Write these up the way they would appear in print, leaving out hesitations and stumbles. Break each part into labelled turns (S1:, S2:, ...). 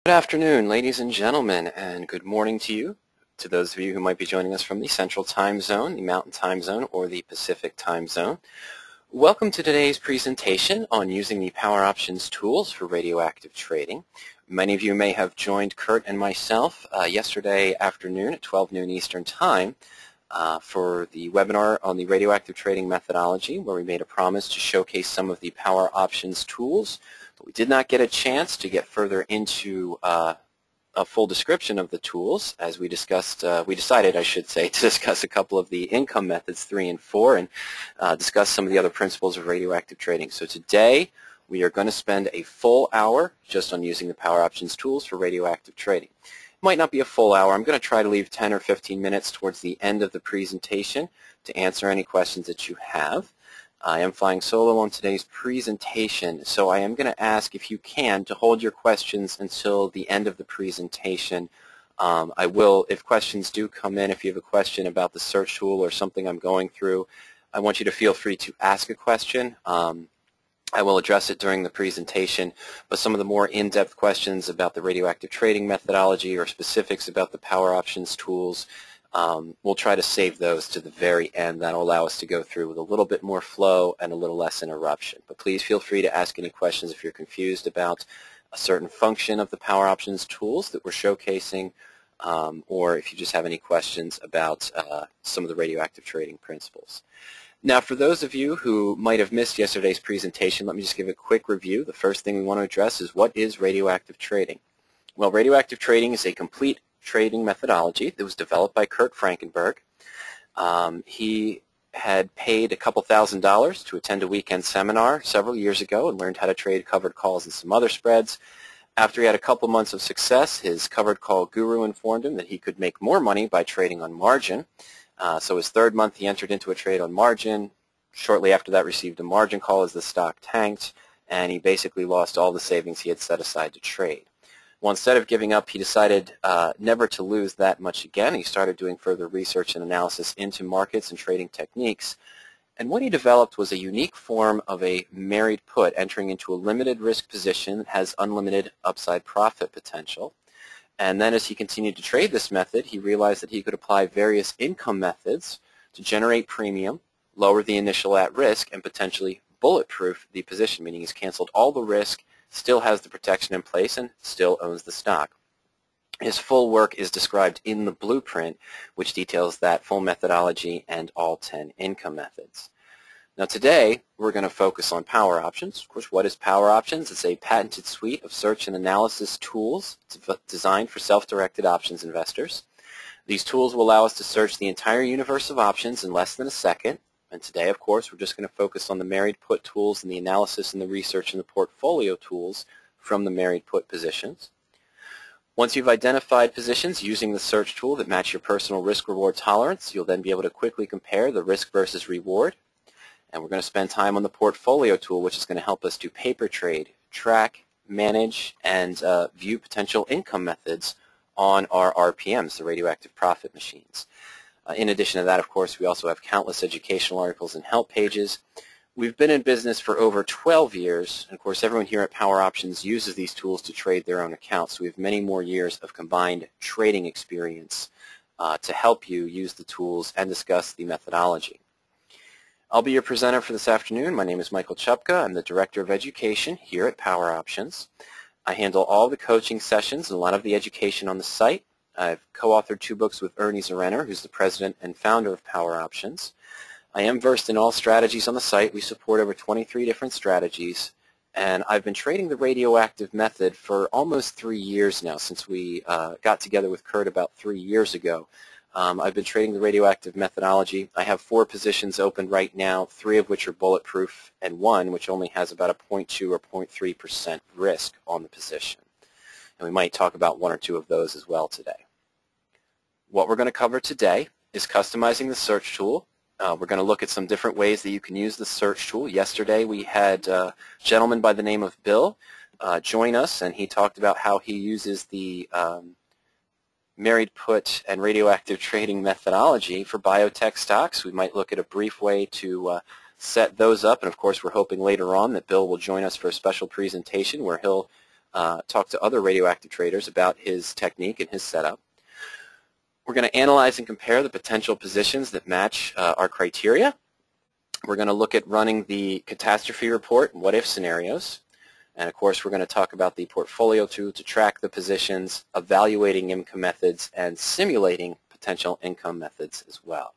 S1: Good afternoon, ladies and gentlemen, and good morning to you, to those of you who might be joining us from the Central Time Zone, the Mountain Time Zone, or the Pacific Time Zone. Welcome to today's presentation on using the PowerOptions tools for radioactive trading. Many of you may have joined Kurt and myself yesterday afternoon at 12 noon Eastern Time for the webinar on the radioactive trading methodology, where we made a promise to showcase some of the PowerOptions tools. We did not get a chance to get further into a full description of the tools, as we decided, I should say, to discuss a couple of the income methods 3 and 4 and discuss some of the other principles of radioactive trading. So today we are going to spend a full hour just on using the PowerOptions tools for radioactive trading. It might not be a full hour. I'm going to try to leave 10 or 15 minutes towards the end of the presentation to answer any questions that you have. I am flying solo on today's presentation, so I am going to ask, if you can, to hold your questions until the end of the presentation. I will, if questions do come in, if you have a question about the search tool or something I'm going through, I want you to feel free to ask a question. I will address it during the presentation, but some of the more in-depth questions about the radioactive trading methodology or specifics about the PowerOptions tools, we'll try to save those to the very end. That'll allow us to go through with a little bit more flow and a little less interruption. But please feel free to ask any questions if you're confused about a certain function of the PowerOptions tools that we're showcasing, or if you just have any questions about some of the radioactive trading principles. Now, for those of you who might have missed yesterday's presentation, let me just give a quick review. The first thing we want to address is, what is radioactive trading? Well, radioactive trading is a complete trading methodology that was developed by Kurt Frankenberg. He had paid a couple $1,000s to attend a weekend seminar several years ago and learned how to trade covered calls and some other spreads. After he had a couple months of success, his covered call guru informed him that he could make more money by trading on margin. So his third month he entered into a trade on margin. Shortly after that received a margin call as the stock tanked, and he basically lost all the savings he had set aside to trade. Well, instead of giving up, he decided never to lose that much again. He started doing further research and analysis into markets and trading techniques. And what he developed was a unique form of a married put, entering into a limited risk position that has unlimited upside profit potential. And then as he continued to trade this method, he realized that he could apply various income methods to generate premium, lower the initial at risk, and potentially bulletproof the position, meaning he's canceled all the risk, still has the protection in place, and still owns the stock. His full work is described in the blueprint, which details that full methodology and all 10 income methods. Now today, we're going to focus on PowerOptions. Of course, what is PowerOptions? It's a patented suite of search and analysis tools designed for self-directed options investors. These tools will allow us to search the entire universe of options in less than a second. And today, of course, we're just going to focus on the married put tools and the analysis and the research and the portfolio tools from the married put positions. Once you've identified positions using the search tool that match your personal risk-reward tolerance, you'll then be able to quickly compare the risk versus reward. And we're going to spend time on the portfolio tool, which is going to help us do paper trade, track, manage, and view potential income methods on our RPMs, the radioactive profit machines. In addition to that, of course, we also have countless educational articles and help pages. We've been in business for over 12 years, and of course everyone here at PowerOptions uses these tools to trade their own accounts. So we have many more years of combined trading experience to help you use the tools and discuss the methodology. I'll be your presenter for this afternoon. My name is Michael Chupke. I'm the Director of Education here at PowerOptions. I handle all the coaching sessions and a lot of the education on the site. I've co-authored 2 books with Ernie Zerenner, who's the president and founder of PowerOptions. I am versed in all strategies on the site. We support over 23 different strategies, and I've been trading the radioactive method for almost 3 years now, since we got together with Kurt about 3 years ago. I've been trading the radioactive methodology. I have 4 positions open right now, 3 of which are bulletproof, and 1 which only has about a 0.2 or 0.3% risk on the position. And we might talk about 1 or 2 of those as well today. What we're going to cover today is customizing the search tool. We're going to look at some different ways that you can use the search tool. Yesterday we had a gentleman by the name of Bill join us, and he talked about how he uses the married put and radioactive trading methodology for biotech stocks. We might look at a brief way to set those up, and of course we're hoping later on that Bill will join us for a special presentation where he'll talk to other radioactive traders about his technique and his setup. We're going to analyze and compare the potential positions that match our criteria. We're going to look at running the catastrophe report and what-if scenarios. And of course, we're going to talk about the portfolio tool to track the positions, evaluating income methods, and simulating potential income methods as well.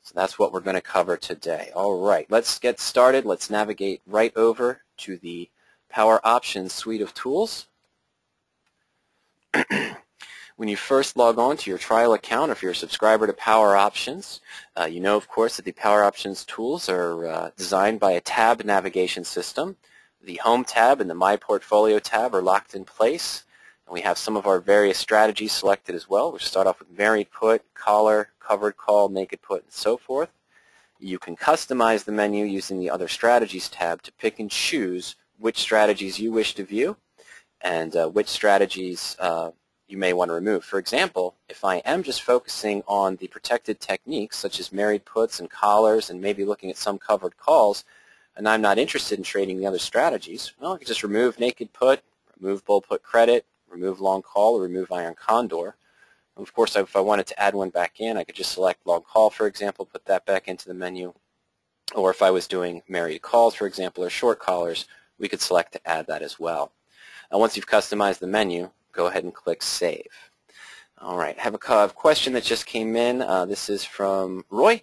S1: So that's what we're going to cover today. All right, let's get started. Let's navigate right over to the PowerOptions suite of tools. When you first log on to your trial account, or if you're a subscriber to PowerOptions, you know, of course, that the PowerOptions tools are designed by a tab navigation system. The Home tab and the My Portfolio tab are locked in place. And we have some of our various strategies selected as well. We'll start off with married put, collar, covered call, naked put, and so forth. You can customize the menu using the Other Strategies tab to pick and choose which strategies you wish to view and which strategies you may want to remove. For example, if I am just focusing on the protected techniques such as married puts and collars and maybe looking at some covered calls, and I'm not interested in trading the other strategies, well, I can just remove naked put, remove bull put credit, remove long call, or remove iron condor. And of course, if I wanted to add one back in, I could just select long call, for example, put that back into the menu. Or if I was doing married calls, for example, or short collars, we could select to add that as well. And once you've customized the menu, go ahead and click Save. All right, I have a question that just came in. This is from Roy.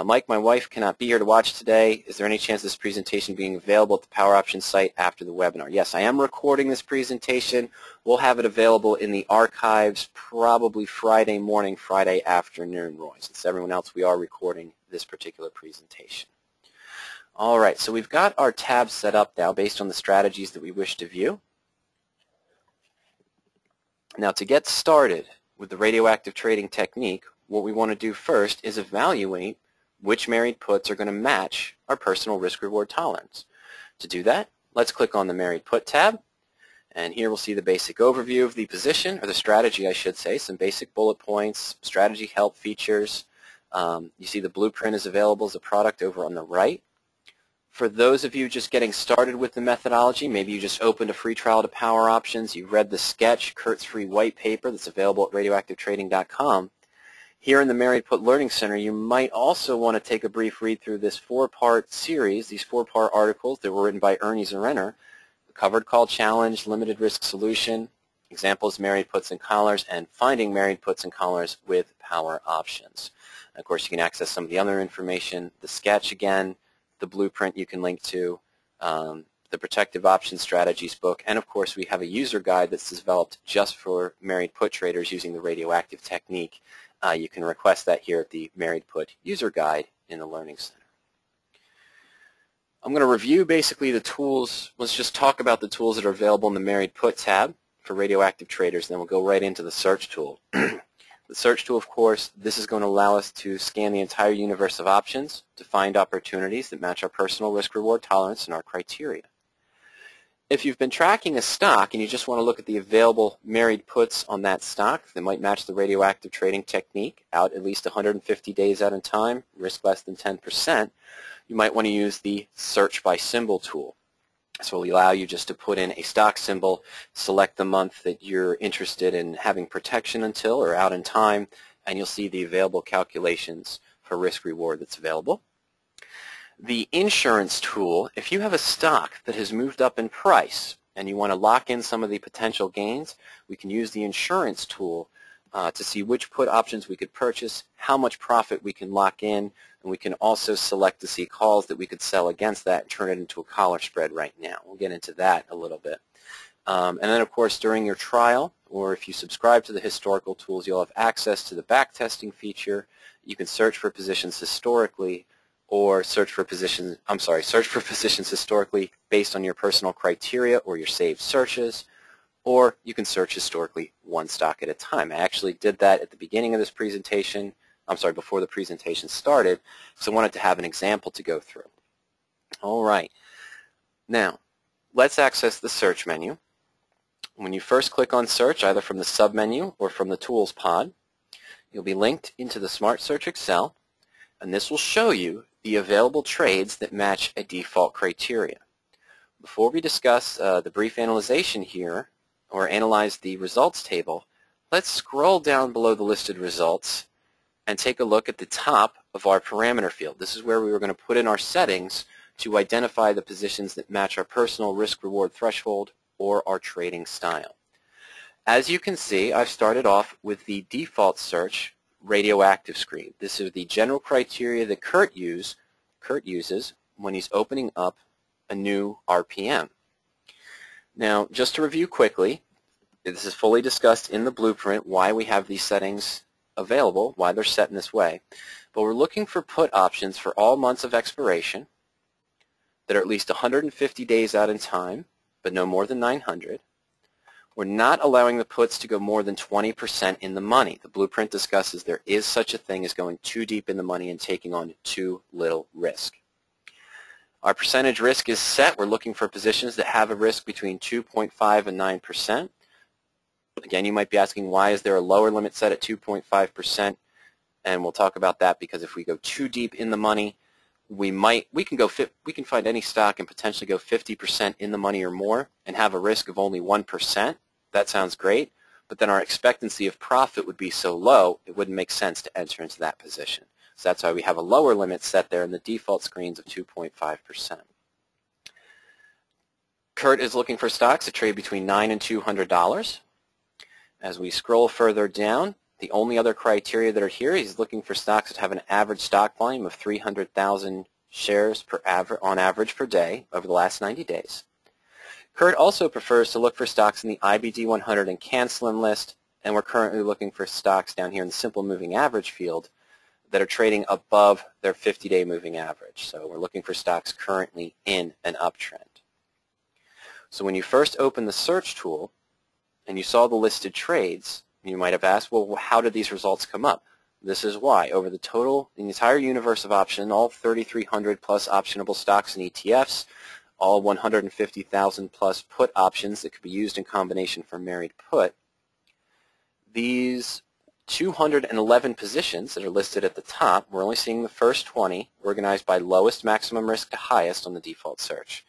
S1: Mike, my wife cannot be here to watch today. Is there any chance of this presentation being available at the PowerOptions site after the webinar? Yes, I am recording this presentation. We'll have it available in the archives probably Friday morning, Friday afternoon, Roy. Since everyone else, we are recording this particular presentation. All right, so we've got our tabs set up now based on the strategies that we wish to view. Now, to get started with the radioactive trading technique, what we want to do first is evaluate which married puts are going to match our personal risk-reward tolerance. To do that, let's click on the Married Put tab, and here we'll see the basic overview of the position, or the strategy, I should say, some basic bullet points, strategy help features. You see the blueprint is available as a product over on the right. For those of you just getting started with the methodology, maybe you just opened a free trial to PowerOptions, you read the sketch, Kurt's free white paper that's available at RadioActiveTrading.com. Here in the Married Put Learning Center, you might also want to take a brief read through this four-part series, these four-part articles that were written by Ernie Zerenner, the Covered Call Challenge, Limited Risk Solution, Examples Married Puts and Collars, and Finding Married Puts and Collars with PowerOptions. Of course, you can access some of the other information, the sketch again, the blueprint you can link to, the Protective Options Strategies book, and of course we have a user guide that's developed just for married put traders using the radioactive technique. You can request that here at the Married Put User Guide in the Learning Center. I'm going to review basically the tools. Let's just talk about the tools that are available in the Married Put tab for radioactive traders, and then we'll go right into the search tool. The search tool, of course, this is going to allow us to scan the entire universe of options to find opportunities that match our personal risk-reward tolerance and our criteria. If you've been tracking a stock and you just want to look at the available married puts on that stock that might match the radioactive trading technique out at least 150 days out in time, risk less than 10%, you might want to use the Search by Symbol tool. So it'll allow you just to put in a stock symbol, select the month that you're interested in having protection until or out in time, and you'll see the available calculations for risk-reward that's available. The insurance tool, if you have a stock that has moved up in price and you want to lock in some of the potential gains, we can use the insurance tool to see which put options we could purchase, how much profit we can lock in, and we can also select to see calls that we could sell against that and turn it into a collar spread right now. We'll get into that a little bit. And then, of course, during your trial, or if you subscribe to the historical tools, you'll have access to the backtesting feature. You can search for positions historically, or search for positions historically based on your personal criteria or your saved searches, or you can search historically one stock at a time. I actually did that at the beginning of this presentation, before the presentation started, so I wanted to have an example to go through. All right. Now, let's access the search menu. When you first click on search, either from the submenu or from the tools pod, you'll be linked into the Smart Search Excel, and this will show you the available trades that match a default criteria. Before we discuss the brief analyzation here, or analyze the results table, let's scroll down below the listed results and take a look at the top of our parameter field. This is where we were going to put in our settings to identify the positions that match our personal risk-reward threshold or our trading style. As you can see, I've started off with the default search RadioActive screen. This is the general criteria that Kurt uses when he's opening up a new RPM. Now, just to review quickly, this is fully discussed in the blueprint why we have these settings available, why they're set in this way. But we're looking for put options for all months of expiration that are at least 150 days out in time, but no more than 900. We're not allowing the puts to go more than 20% in the money. The blueprint discusses there is such a thing as going too deep in the money and taking on too little risk. Our percentage risk is set. We're looking for positions that have a risk between 2.5 and 9%. Again, you might be asking, why is there a lower limit set at 2.5%? And we'll talk about that, because if we go too deep in the money, we can find any stock and potentially go 50% in the money or more and have a risk of only 1%. That sounds great, but then our expectancy of profit would be so low it wouldn't make sense to enter into that position. So that's why we have a lower limit set there in the default screens of 2.5%. Kurt is looking for stocks that trade between $9 and $200. As we scroll further down, the only other criteria that are here, he's looking for stocks that have an average stock volume of 300,000 shares on average per day over the last 90 days. Kurt also prefers to look for stocks in the IBD 100 and Cancelin list, and we're currently looking for stocks down here in the simple moving average field that are trading above their 50-day moving average. So we're looking for stocks currently in an uptrend. So when you first open the search tool and you saw the listed trades, you might have asked, well, how did these results come up? This is why. Over the entire universe of option, all 3,300 plus optionable stocks and ETFs, all 150,000 plus put options that could be used in combination for married put, these 211 positions that are listed at the top, we're only seeing the first 20 organized by lowest maximum risk to highest on the default search.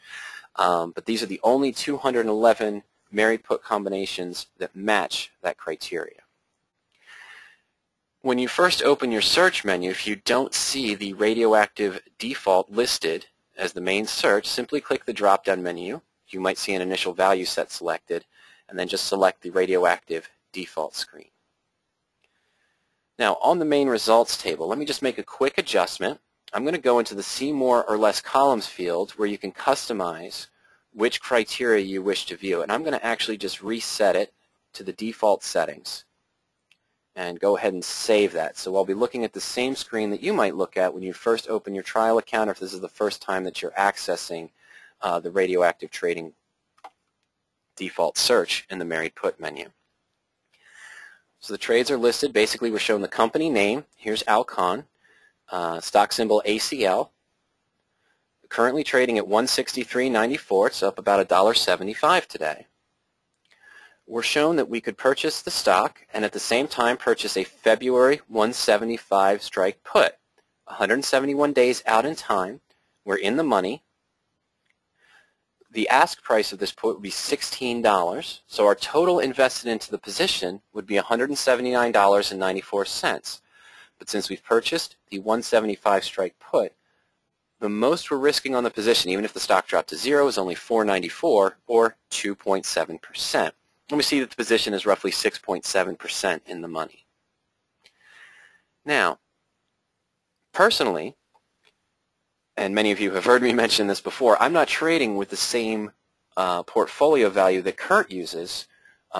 S1: But these are the only 211 married put combinations that match that criteria. When you first open your search menu, if you don't see the RadioActive default listed as the main search, simply click the drop-down menu. You might see an initial value set selected, and then just select the RadioActive default screen. Now, on the main results table, let me just make a quick adjustment. I'm going to go into the See More or Less columns field where you can customize which criteria you wish to view. And I'm going to actually just reset it to the default settings and go ahead and save that. So I'll be looking at the same screen that you might look at when you first open your trial account, or if this is the first time that you're accessing the RadioActive Trading default search in the Married Put menu. So the trades are listed. Basically, we're showing the company name. Here's Alcon, stock symbol ACL. Currently trading at $163.94. It's up about $1.75 today. We're shown that we could purchase the stock and at the same time purchase a February 175 strike put. 171 days out in time. We're in the money. The ask price of this put would be $16. So our total invested into the position would be $179.94. But since we've purchased the 175 strike put, the most we're risking on the position, even if the stock dropped to zero, is only $4.94 or 2.7%. And we see that the position is roughly 6.7% in the money. Now, personally, and many of you have heard me mention this before, I'm not trading with the same portfolio value that Kurt uses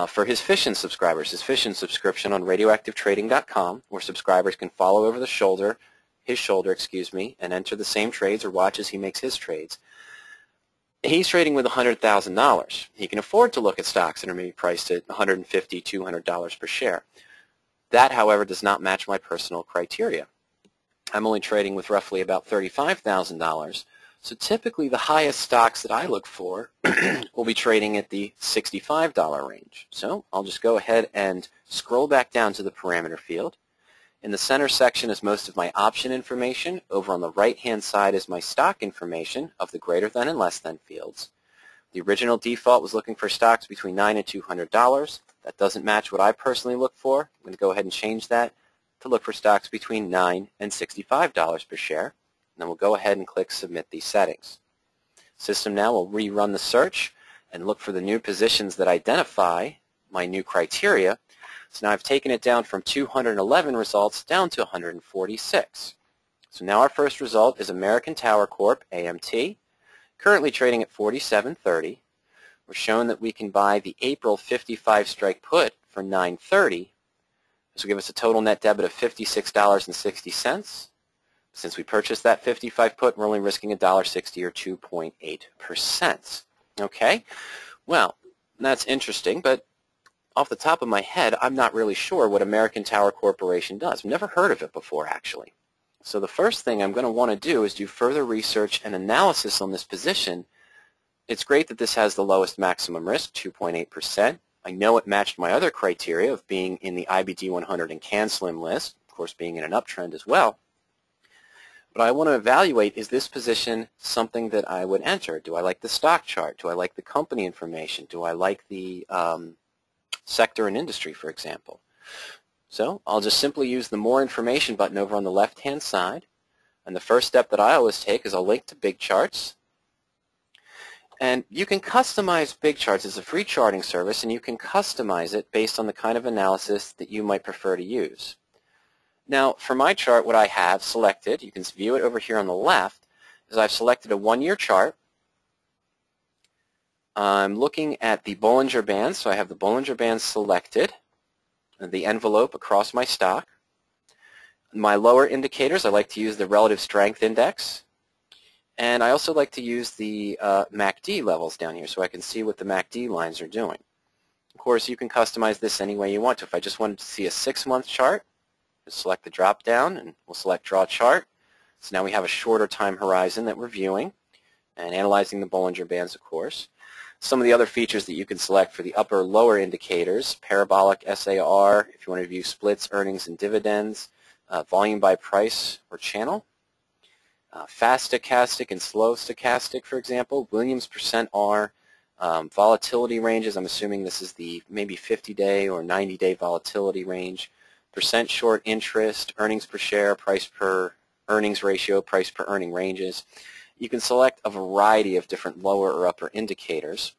S1: for his Fission subscribers, his Fission subscription on RadioActiveTrading.com, where subscribers can follow over his shoulder, and enter the same trades or watch as he makes his trades. He's trading with $100,000. He can afford to look at stocks that are maybe priced at $150, $200 per share. That, however, does not match my personal criteria. I'm only trading with roughly about $35,000. So typically the highest stocks that I look for will be trading at the $65 range. So I'll just go ahead and scroll back down to the parameter field. In the center section is most of my option information. Over on the right-hand side is my stock information of the greater than and less than fields. The original default was looking for stocks between $9 and $200. That doesn't match what I personally look for. I'm going to go ahead and change that to look for stocks between $9 and $65 per share. And then we'll go ahead and click Submit these settings. System now will rerun the search and look for the new positions that identify my new criteria. So now I've taken it down from 211 results down to 146. So now our first result is American Tower Corp, AMT, currently trading at 47.30. We're shown that we can buy the April 55 strike put for $9.30. This will give us a total net debit of $56.60. Since we purchased that 55 put, we're only risking $1.60 or 2.8%. Okay, well, that's interesting, but off the top of my head, I'm not really sure what American Tower Corporation does. I've never heard of it before, actually. So the first thing I'm going to want to do is do further research and analysis on this position. It's great that this has the lowest maximum risk, 2.8%. I know it matched my other criteria of being in the IBD 100 and CanSlim list, of course being in an uptrend as well. But I want to evaluate, is this position something that I would enter? Do I like the stock chart? Do I like the company information? Do I like the sector and industry, for example? So I'll just simply use the More Information button over on the left-hand side. And the first step that I always take is I'll link to Big Charts. And you can customize Big Charts. It's a free charting service, and you can customize it based on the kind of analysis that you might prefer to use. Now, for my chart, what I have selected, you can view it over here on the left, is I've selected a one-year chart. I'm looking at the Bollinger Bands, so I have the Bollinger Bands selected, and the envelope across my stock. My lower indicators, I like to use the Relative Strength Index, and I also like to use the MACD levels down here so I can see what the MACD lines are doing. Of course, you can customize this any way you want to. If I just wanted to see a 6-month chart, just select the drop down and we'll select Draw Chart. So now we have a shorter time horizon that we're viewing and analyzing the Bollinger Bands, of course. Some of the other features that you can select for the upper lower indicators, parabolic SAR, if you want to view splits, earnings, and dividends, volume by price or channel, fast stochastic and slow stochastic, for example, Williams %R, volatility ranges. I'm assuming this is the maybe 50-day or 90-day volatility range, percent short interest, earnings per share, price per earnings ratio, price per earning ranges. You can select a variety of different lower or upper indicators.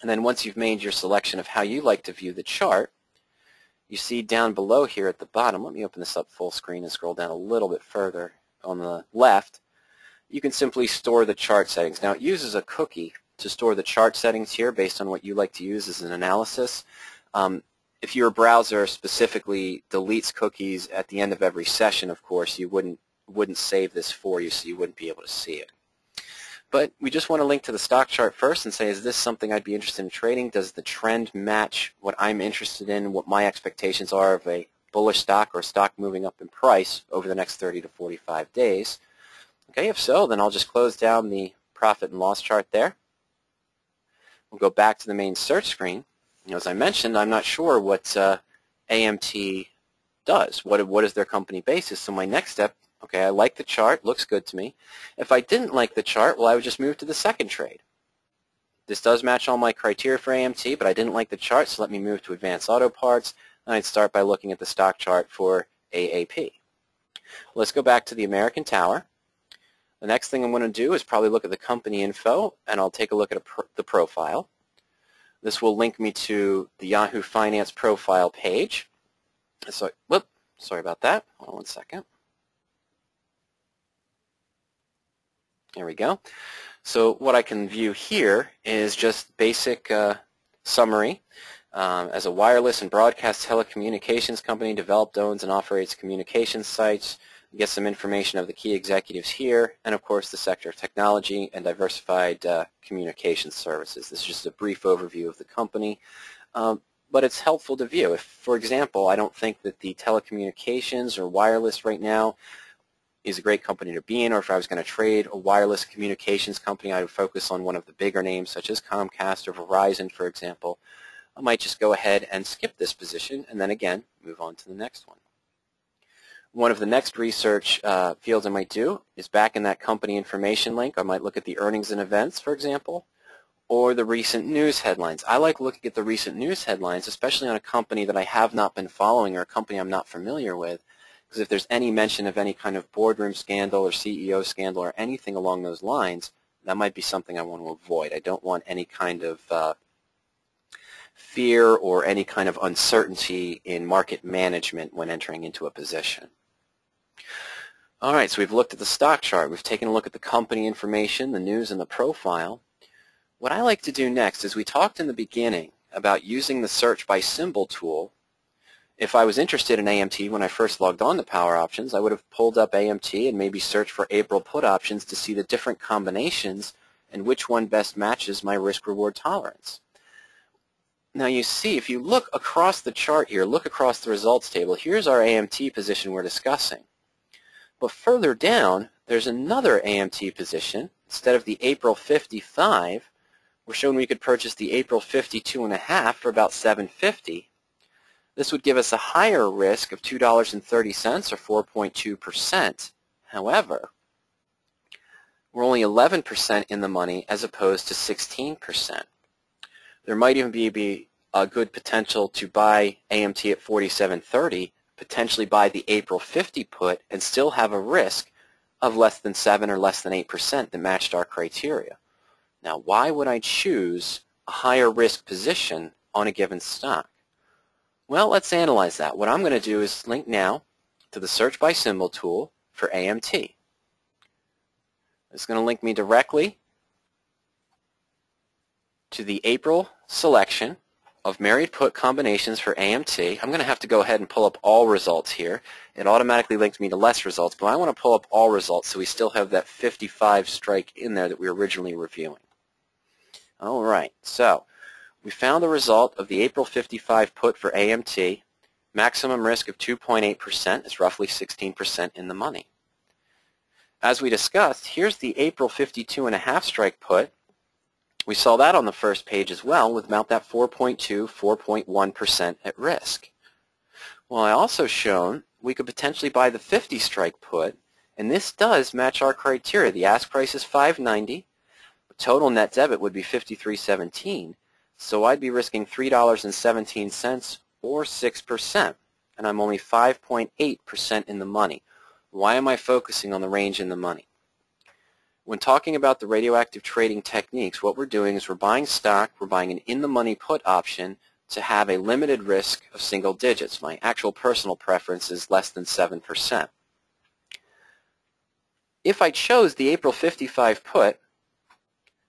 S1: And then once you've made your selection of how you like to view the chart, you see down below here at the bottom, let me open this up full screen and scroll down a little bit further on the left, you can simply store the chart settings. Now it uses a cookie to store the chart settings here based on what you like to use as an analysis. If your browser specifically deletes cookies at the end of every session, of course, you wouldn't save this for you, so you wouldn't be able to see it. But we just want to link to the stock chart first and say, is this something I'd be interested in trading? Does the trend match what I'm interested in, what my expectations are of a bullish stock or stock moving up in price over the next 30 to 45 days? Okay, if so, then I'll just close down the profit and loss chart there. We'll go back to the main search screen. As I mentioned, I'm not sure what AMT does. What is their company basis? So my next step, okay, I like the chart, looks good to me. If I didn't like the chart, well, I would just move to the second trade. This does match all my criteria for AMT, but I didn't like the chart, so let me move to Advanced Auto Parts, and I'd start by looking at the stock chart for AAP. Let's go back to the American Tower. The next thing I'm going to do is probably look at the company info, and I'll take a look at the profile. This will link me to the Yahoo Finance profile page. So, sorry about that. Hold on one second. There we go. So what I can view here is just basic summary. As a wireless and broadcast telecommunications company, developed, owns, and operates communications sites. Get some information of the key executives here, and of course the sector of technology and diversified communications services. This is just a brief overview of the company, but it's helpful to view. If, for example, I don't think that the telecommunications or wireless right now is a great company to be in, or if I was going to trade a wireless communications company, I would focus on one of the bigger names such as Comcast or Verizon, for example. I might just go ahead and skip this position and then again move on to the next one. One of the next research fields I might do is back in that company information link. I might look at the earnings and events, for example, or the recent news headlines. I like looking at the recent news headlines, especially on a company that I have not been following or a company I'm not familiar with, because if there's any mention of any kind of boardroom scandal or CEO scandal or anything along those lines, that might be something I want to avoid. I don't want any kind of fear or any kind of uncertainty in market management when entering into a position. All right, so we've looked at the stock chart. We've taken a look at the company information, the news, and the profile. What I like to do next is we talked in the beginning about using the search by symbol tool. If I was interested in AMT when I first logged on to PowerOptions, I would have pulled up AMT and maybe searched for April put options to see the different combinations and which one best matches my risk-reward tolerance. Now you see, if you look across the chart here, look across the results table, here's our AMT position we're discussing. But further down, there's another AMT position. Instead of the April 55, we're shown we could purchase the April 52.5 for about $7.50. This would give us a higher risk of $2.30 or 4.2%. However, we're only 11% in the money as opposed to 16%. There might even be a good potential to buy AMT at 47.30, potentially buy the April 50 put, and still have a risk of less than 7 or less than 8% that matched our criteria. Now, why would I choose a higher risk position on a given stock? Well, let's analyze that. What I'm going to do is link now to the search by symbol tool for AMT. It's going to link me directly to the April selection of married put combinations for AMT. I'm going to have to go ahead and pull up all results here. It automatically linked me to less results, but I want to pull up all results so we still have that 55 strike in there that we were originally reviewing. All right, so we found the result of the April 55 put for AMT. Maximum risk of 2.8% is roughly 16% in the money. As we discussed, here's the April 52.5 strike put. We saw that on the first page as well with about that 4.2, 4.1% at risk. Well, I also shown we could potentially buy the 50 strike put, and this does match our criteria. The ask price is $5.90. Total net debit would be $53.17. So I'd be risking $3.17 or 6%, and I'm only 5.8% in the money. Why am I focusing on the range in the money? When talking about the radioactive trading techniques, what we're doing is we're buying stock, we're buying an in-the-money put option to have a limited risk of single digits. My actual personal preference is less than 7%. If I chose the April 55 put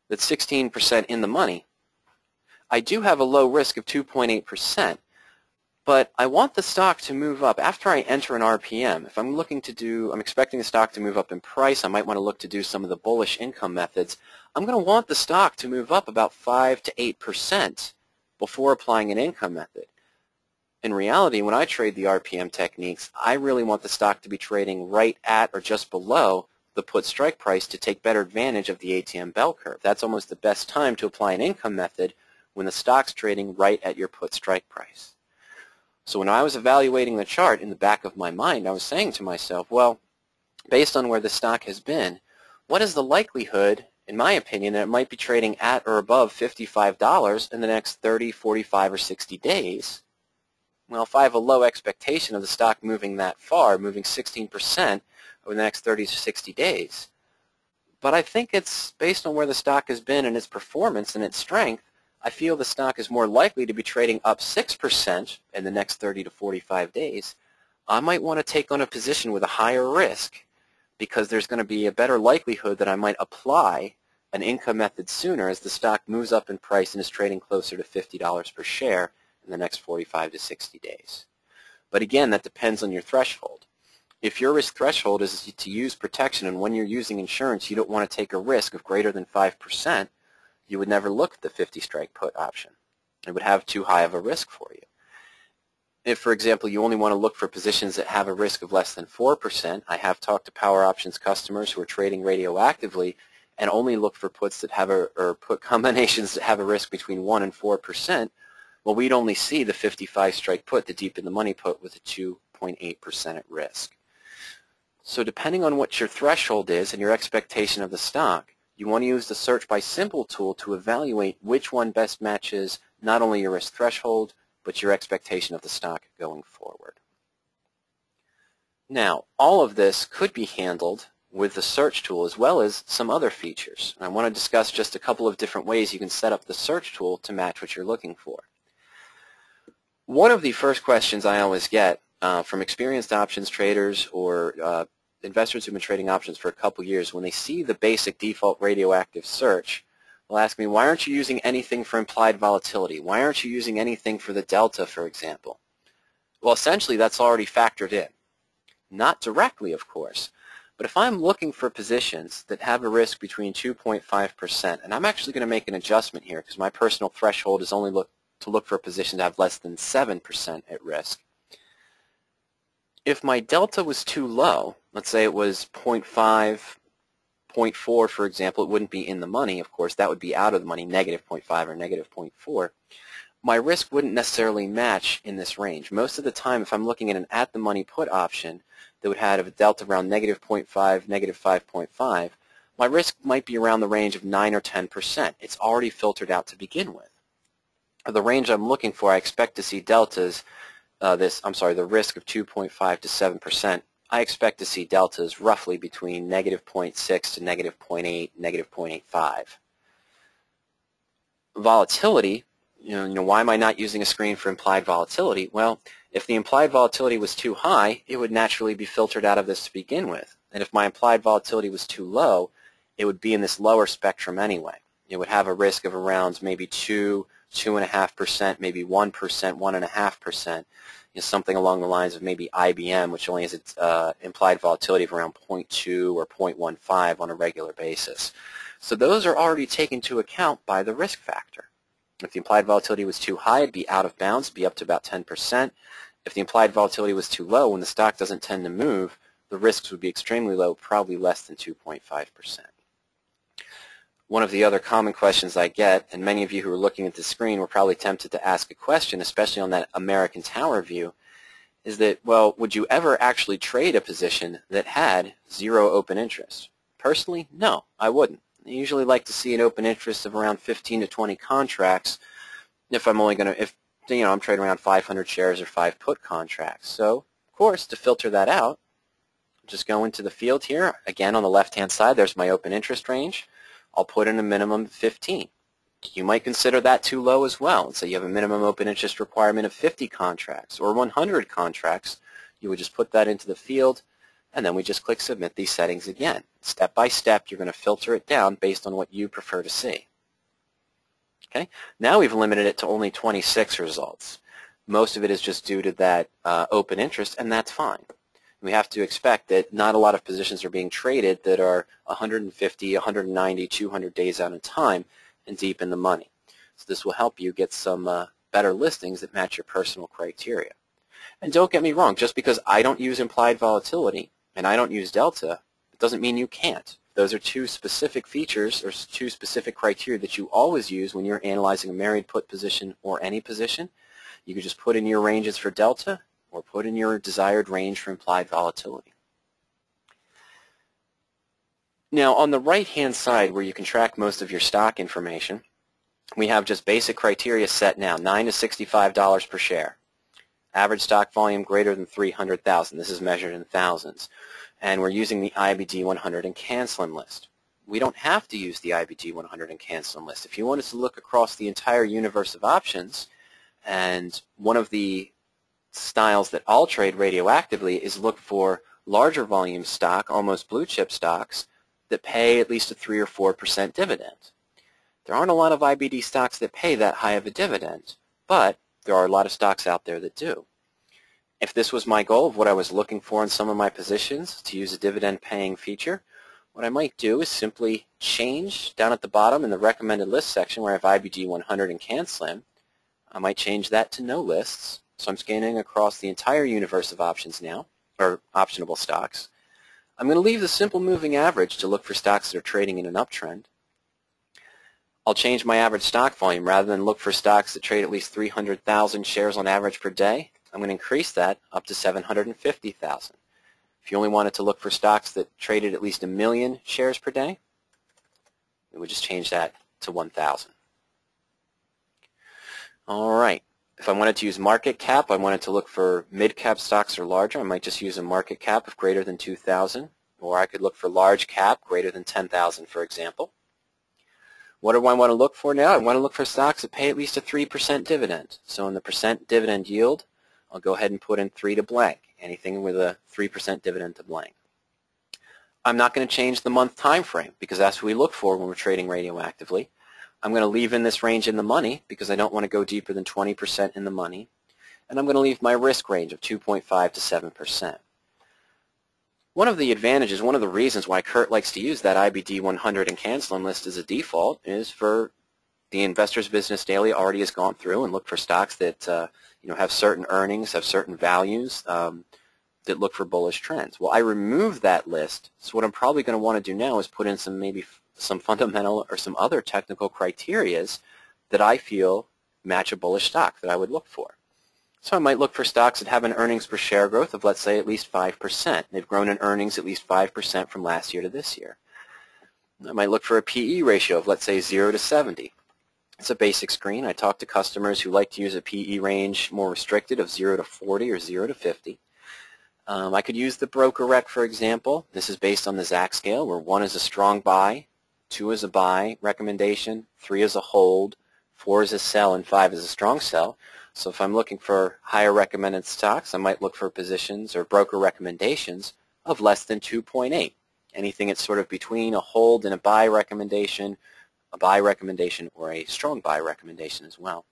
S1: that's 16% in the money, I do have a low risk of 2.8%, but I want the stock to move up after I enter an RPM. If I'm expecting the stock to move up in price, I might want to look to do some of the bullish income methods. I'm going to want the stock to move up about 5 to 8% before applying an income method. In reality, when I trade the RPM techniques, I really want the stock to be trading right at or just below the put strike price to take better advantage of the ATM bell curve. That's almost the best time to apply an income method when the stock's trading right at your put strike price. So when I was evaluating the chart in the back of my mind, I was saying to myself, well, based on where the stock has been, what is the likelihood, in my opinion, that it might be trading at or above $55 in the next 30, 45, or 60 days? Well, if I have a low expectation of the stock moving that far, moving 16% over the next 30 to 60 days, but I think it's based on where the stock has been and its performance and its strength, I feel the stock is more likely to be trading up 6% in the next 30 to 45 days. I might want to take on a position with a higher risk because there's going to be a better likelihood that I might apply an income method sooner as the stock moves up in price and is trading closer to $50 per share in the next 45 to 60 days. But again, that depends on your threshold. If your risk threshold is to use protection, and when you're using insurance you don't want to take a risk of greater than 5%, you would never look at the 50 strike put option. It would have too high of a risk for you. If, for example, you only want to look for positions that have a risk of less than 4%, I have talked to PowerOptions customers who are trading radioactively and only look for puts that have or put combinations that have a risk between 1 and 4%, well, we'd only see the 55 strike put, the deep in the money put, with a 2.8% at risk. So depending on what your threshold is and your expectation of the stock, You want to use the search by symbol tool to evaluate which one best matches not only your risk threshold, but your expectation of the stock going forward. Now, all of this could be handled with the search tool as well as some other features. And I want to discuss just a couple of different ways you can set up the search tool to match what you're looking for. One of the first questions I always get from experienced options traders or investors who've been trading options for a couple years, when they see the basic default radioactive search, they'll ask me, why aren't you using anything for implied volatility? Why aren't you using anything for the delta, for example? Well, essentially, that's already factored in. Not directly, of course, but if I'm looking for positions that have a risk between 2.5%, and I'm actually going to make an adjustment here because my personal threshold is only to look for a position to have less than 7% at risk. If my delta was too low, let's say it was 0.5, 0.4, for example, it wouldn't be in the money, of course, that would be out of the money, negative 0.5 or negative 0.4. My risk wouldn't necessarily match in this range. Most of the time, if I'm looking at an at-the-money put option that would have a delta around negative 0.5, negative 5.5, my risk might be around the range of 9 or 10%. It's already filtered out to begin with. The range I'm looking for, I expect to see deltas, the risk of 2.5 to 7%. I expect to see deltas roughly between negative 0.6 to negative 0.8, negative 0.85. Volatility, why am I not using a screen for implied volatility? Well, if the implied volatility was too high, it would naturally be filtered out of this to begin with. And if my implied volatility was too low, it would be in this lower spectrum anyway. It would have a risk of around maybe 2, 2.5%, maybe 1%, 1.5%, something along the lines of maybe IBM, which only has its implied volatility of around 0.2 or 0.15 on a regular basis. So those are already taken into account by the risk factor. If the implied volatility was too high, it'd be out of bounds, it'd be up to about 10%. If the implied volatility was too low, when the stock doesn't tend to move, the risks would be extremely low, probably less than 2.5%. One of the other common questions I get, and many of you who are looking at the screen were probably tempted to ask a question, especially on that American Tower view, is that, well, would you ever actually trade a position that had zero open interest? Personally, no, I wouldn't. I usually like to see an open interest of around 15 to 20 contracts if I'm only going to, I'm trading around 500 shares or 5 put contracts. So, of course, to filter that out, just go into the field here. Again, on the left-hand side, there's my open interest range. I'll put in a minimum of 15. You might consider that too low as well. And so you have a minimum open interest requirement of 50 contracts or 100 contracts. You would just put that into the field, and then we just click Submit these settings again. Step by step, you're going to filter it down based on what you prefer to see. Okay? Now we've limited it to only 26 results. Most of it is just due to that open interest, and that's fine. We have to expect that not a lot of positions are being traded that are 150, 190, 200 days out in time and deep in the money. So this will help you get some better listings that match your personal criteria. And don't get me wrong, just because I don't use implied volatility and I don't use delta, it doesn't mean you can't. Those are two specific features or two specific criteria that you always use when you're analyzing a married put position or any position. You can just put in your ranges for delta or put in your desired range for implied volatility. Now, on the right-hand side where you can track most of your stock information, we have just basic criteria set now, $9 to $65 per share. Average stock volume greater than 300,000. This is measured in thousands. And we're using the IBD 100 and canceling list. We don't have to use the IBD 100 and canceling list. If you wanted to look across the entire universe of options, and one of the styles that I'll trade radioactively is look for larger volume stock, almost blue chip stocks, that pay at least a 3 or 4% dividend. There aren't a lot of IBD stocks that pay that high of a dividend, but there are a lot of stocks out there that do. If this was my goal of what I was looking for in some of my positions, to use a dividend paying feature, what I might do is simply change down at the bottom in the recommended list section where I have IBD 100 and CanSlim. I might change that to no lists. So I'm scanning across the entire universe of options now, or optionable stocks. I'm going to leave the simple moving average to look for stocks that are trading in an uptrend. I'll change my average stock volume. Rather than look for stocks that trade at least 300,000 shares on average per day, I'm going to increase that up to 750,000. If you only wanted to look for stocks that traded at least 1 million shares per day, We would just change that to 1,000. All right. If I wanted to use market cap, I wanted to look for mid-cap stocks or larger, I might just use a market cap of greater than 2,000, or I could look for large cap greater than 10,000, for example. What do I want to look for now? I want to look for stocks that pay at least a 3% dividend. So in the percent dividend yield, I'll go ahead and put in 3 to blank, anything with a 3% dividend to blank. I'm not going to change the month time frame because that's what we look for when we're trading radioactively. I'm going to leave in this range in the money because I don't want to go deeper than 20% in the money. And I'm going to leave my risk range of 2.5 to 7%. One of the advantages, one of the reasons why Kurt likes to use that IBD 100 and canceling list as a default is for the Investor's Business Daily already has gone through and looked for stocks that have certain earnings, have certain values that look for bullish trends. Well, I removed that list, so what I'm probably going to want to do now is put in maybe some fundamental or some other technical criterias that I feel match a bullish stock that I would look for. So I might look for stocks that have an earnings per share growth of, let's say, at least 5%. They've grown in earnings at least 5% from last year to this year. I might look for a PE ratio of, let's say, 0 to 70. It's a basic screen. I talk to customers who like to use a PE range more restricted of 0 to 40 or 0 to 50. I could use the broker rec, for example. This is based on the ZAC scale, where 1 is a strong buy, 2 is a buy recommendation, 3 is a hold, 4 is a sell, and 5 is a strong sell. So if I'm looking for higher recommended stocks, I might look for positions or broker recommendations of less than 2.8. Anything that's sort of between a hold and a buy recommendation, or a strong buy recommendation as well.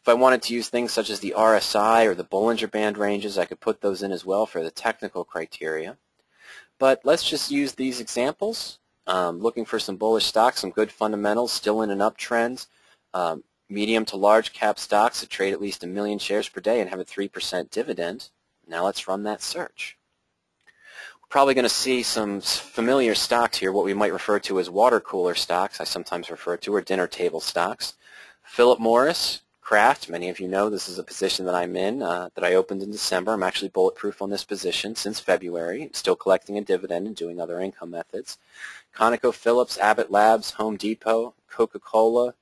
S1: If I wanted to use things such as the RSI or the Bollinger Band ranges, I could put those in as well for the technical criteria. But let's just use these examples. Looking for some bullish stocks, some good fundamentals, still in an uptrend, medium to large cap stocks that trade at least 1 million shares per day and have a 3% dividend. Now let's run that search. We're probably going to see some familiar stocks here, what we might refer to as water cooler stocks, I sometimes refer to, or dinner table stocks. Philip Morris, Kraft, many of you know this is a position that I'm in, that I opened in December. I'm actually bulletproof on this position since February, still collecting a dividend and doing other income methods. ConocoPhillips, Abbott Labs, Home Depot, Coca-Cola,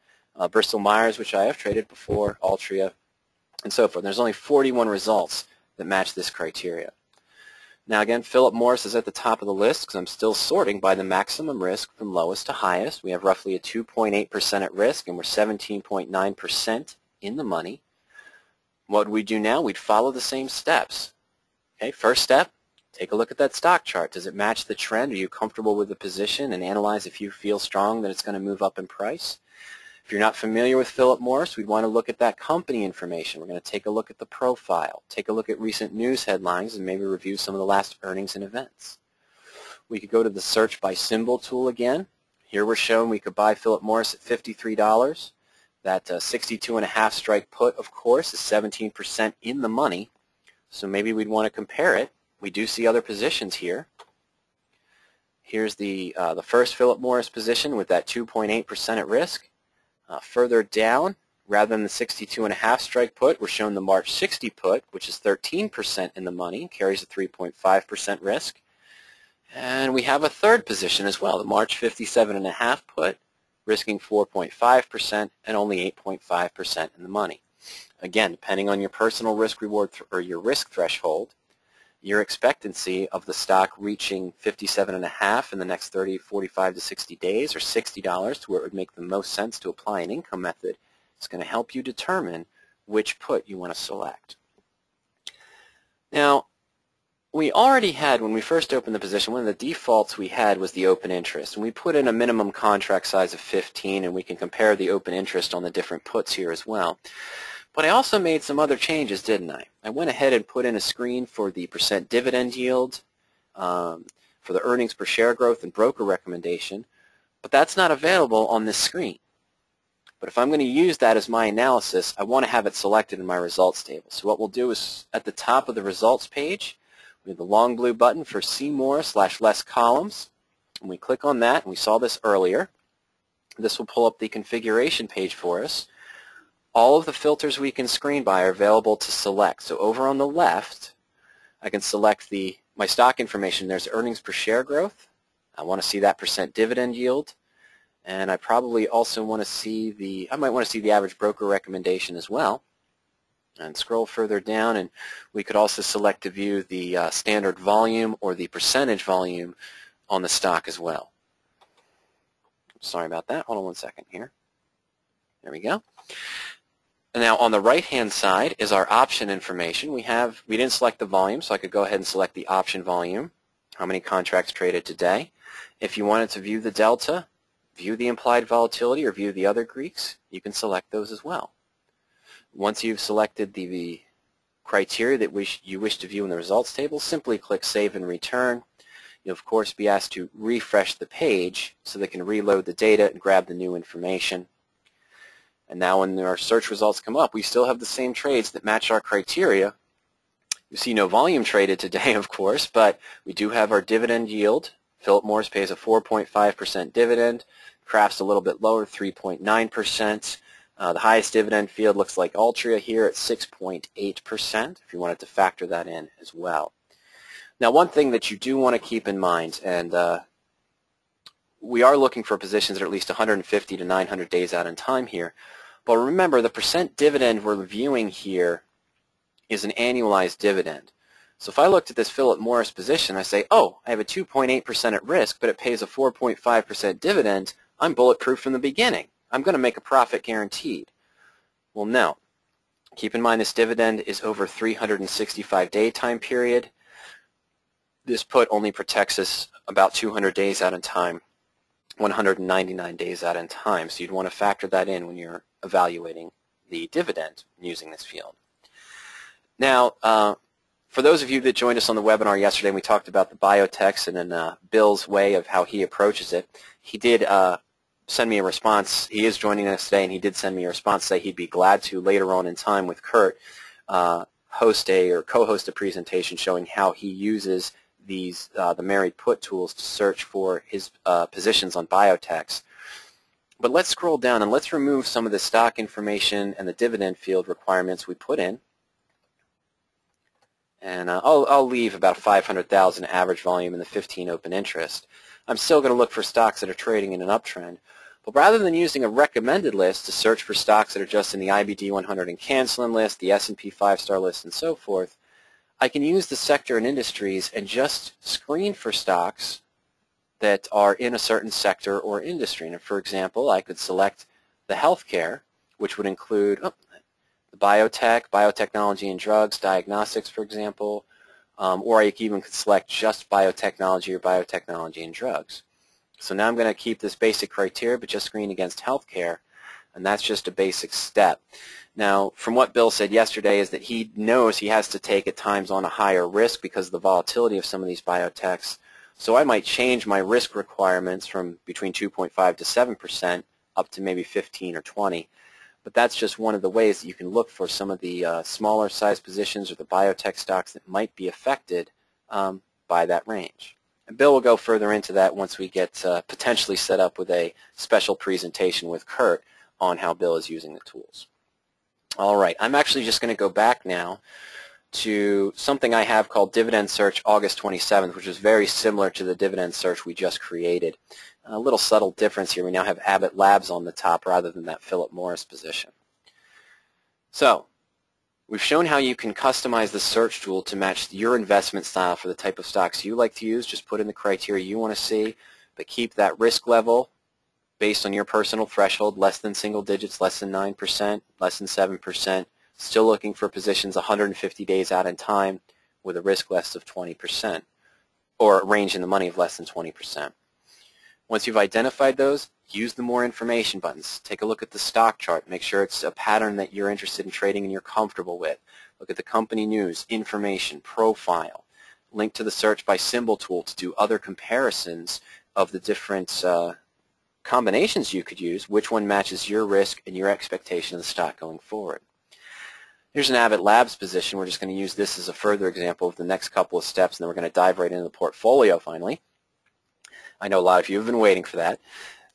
S1: Bristol Myers, which I have traded before, Altria, and so forth. There's only 41 results that match this criteria. Now again, Philip Morris is at the top of the list because I'm still sorting by the maximum risk from lowest to highest. We have roughly a 2.8% at risk, and we're 17.9% in the money. What would we do now? We'd follow the same steps. Okay, first step, take a look at that stock chart. Does it match the trend? Are you comfortable with the position? And analyze if you feel strong that it's going to move up in price. If you're not familiar with Philip Morris, we'd want to look at that company information. We're going to take a look at the profile, take a look at recent news headlines, and maybe review some of the last earnings and events. We could go to the search by symbol tool again. Here we're showing we could buy Philip Morris at $53. That 62.5 strike put, of course, is 17% in the money. So maybe we'd want to compare it. We do see other positions here. Here's the first Philip Morris position with that 2.8% at risk. Further down, rather than the 62.5 strike put, we're shown the March 60 put, which is 13% in the money, carries a 3.5% risk. And we have a third position as well, the March 57.5 put, risking 4.5% and only 8.5% in the money. Again, depending on your personal risk reward or your risk threshold, your expectancy of the stock reaching 57.5 in the next 30, 45 to 60 days, or $60 to where it would make the most sense to apply an income method, is going to help you determine which put you want to select. Now, we already had, when we first opened the position, one of the defaults we had was the open interest. And we put in a minimum contract size of 15, and we can compare the open interest on the different puts here as well. But I also made some other changes, didn't I? I went ahead and put in a screen for the percent dividend yield, for the earnings per share growth and broker recommendation, but that's not available on this screen. But if I'm going to use that as my analysis, I want to have it selected in my results table. So what we'll do is at the top of the results page, we have the long blue button for See More / Less Columns. And we click on that, and we saw this earlier. This will pull up the configuration page for us. All of the filters we can screen by are available to select. So over on the left, I can select my stock information. There's earnings per share growth. I want to see that percent dividend yield. And I probably also want to see I might want to see the average broker recommendation as well. And scroll further down, and we could also select to view the standard volume or the percentage volume on the stock as well. Sorry about that. Hold on one second here. There we go. And now on the right-hand side is our option information. We didn't select the volume, so I could go ahead and select the option volume, how many contracts traded today. If you wanted to view the delta, view the implied volatility, or view the other Greeks, you can select those as well. Once you've selected the criteria that you wish to view in the results table, simply click Save and Return. You'll of course be asked to refresh the page so they can reload the data and grab the new information. And now when our search results come up, we still have the same trades that match our criteria. You see no volume traded today, of course, but we do have our dividend yield. Philip Morris pays a 4.5% dividend. Kraft's a little bit lower, 3.9%. The highest dividend field looks like Altria here at 6.8%, if you wanted to factor that in as well. Now, one thing that you do want to keep in mind, and we are looking for positions that are at least 150 to 900 days out in time here, but remember the percent dividend we're viewing here is an annualized dividend. So if I looked at this Philip Morris position, I say, oh, I have a 2.8% at risk, but it pays a 4.5% dividend, I'm bulletproof from the beginning. I'm going to make a profit guaranteed. Well, no. Keep in mind this dividend is over 365-day time period. This put only protects us about 200 days out in time, 199 days out in time. So you'd want to factor that in when you're evaluating the dividend using this field. Now, for those of you that joined us on the webinar yesterday, we talked about the biotechs and then Bill's way of how he approaches it. He did send me a response. He is joining us today, and he did send me a response saying he'd be glad to later on in time with Kurt host or co-host a presentation showing how he uses these the married put tools to search for his positions on biotechs. But let's scroll down and let's remove some of the stock information and the dividend field requirements we put in. And I'll leave about 500,000 average volume in the 15 open interest. I'm still going to look for stocks that are trading in an uptrend. But rather than using a recommended list to search for stocks that are just in the IBD 100 and canceling list, the S&P 5-star list, and so forth, I can use the sector and industries and just screen for stocks that are in a certain sector or industry. And for example, I could select the healthcare, which would include the biotech, biotechnology and drugs, diagnostics, for example, or I even could select just biotechnology or biotechnology and drugs. So now I'm going to keep this basic criteria, but just screen against healthcare, and that's just a basic step. Now, from what Bill said yesterday is that he knows he has to take at times on a higher risk because of the volatility of some of these biotechs. So I might change my risk requirements from between 2.5 to 7% up to maybe 15 or 20. But that's just one of the ways that you can look for some of the smaller size positions or the biotech stocks that might be affected by that range. And Bill will go further into that once we get potentially set up with a special presentation with Kurt on how Bill is using the tools. All right, I'm actually just going to go back now to something I have called Dividend Search August 27th, which is very similar to the dividend search we just created. A little subtle difference here. We now have Abbott Labs on the top rather than that Philip Morris position. So we've shown how you can customize the search tool to match your investment style for the type of stocks you like to use. Just put in the criteria you want to see, but keep that risk level based on your personal threshold, less than single digits, less than 9%, less than 7%, still looking for positions 150 days out in time with a risk less of 20%, or a range in the money of less than 20%. Once you've identified those, use the More Information buttons. Take a look at the stock chart. Make sure it's a pattern that you're interested in trading and you're comfortable with. Look at the company news, information, profile. Link to the Search by Symbol tool to do other comparisons of the different combinations you could use, which one matches your risk and your expectation of the stock going forward. Here's an Abbott Labs position. We're just going to use this as a further example of the next couple of steps, and then we're going to dive right into the portfolio finally. I know a lot of you have been waiting for that.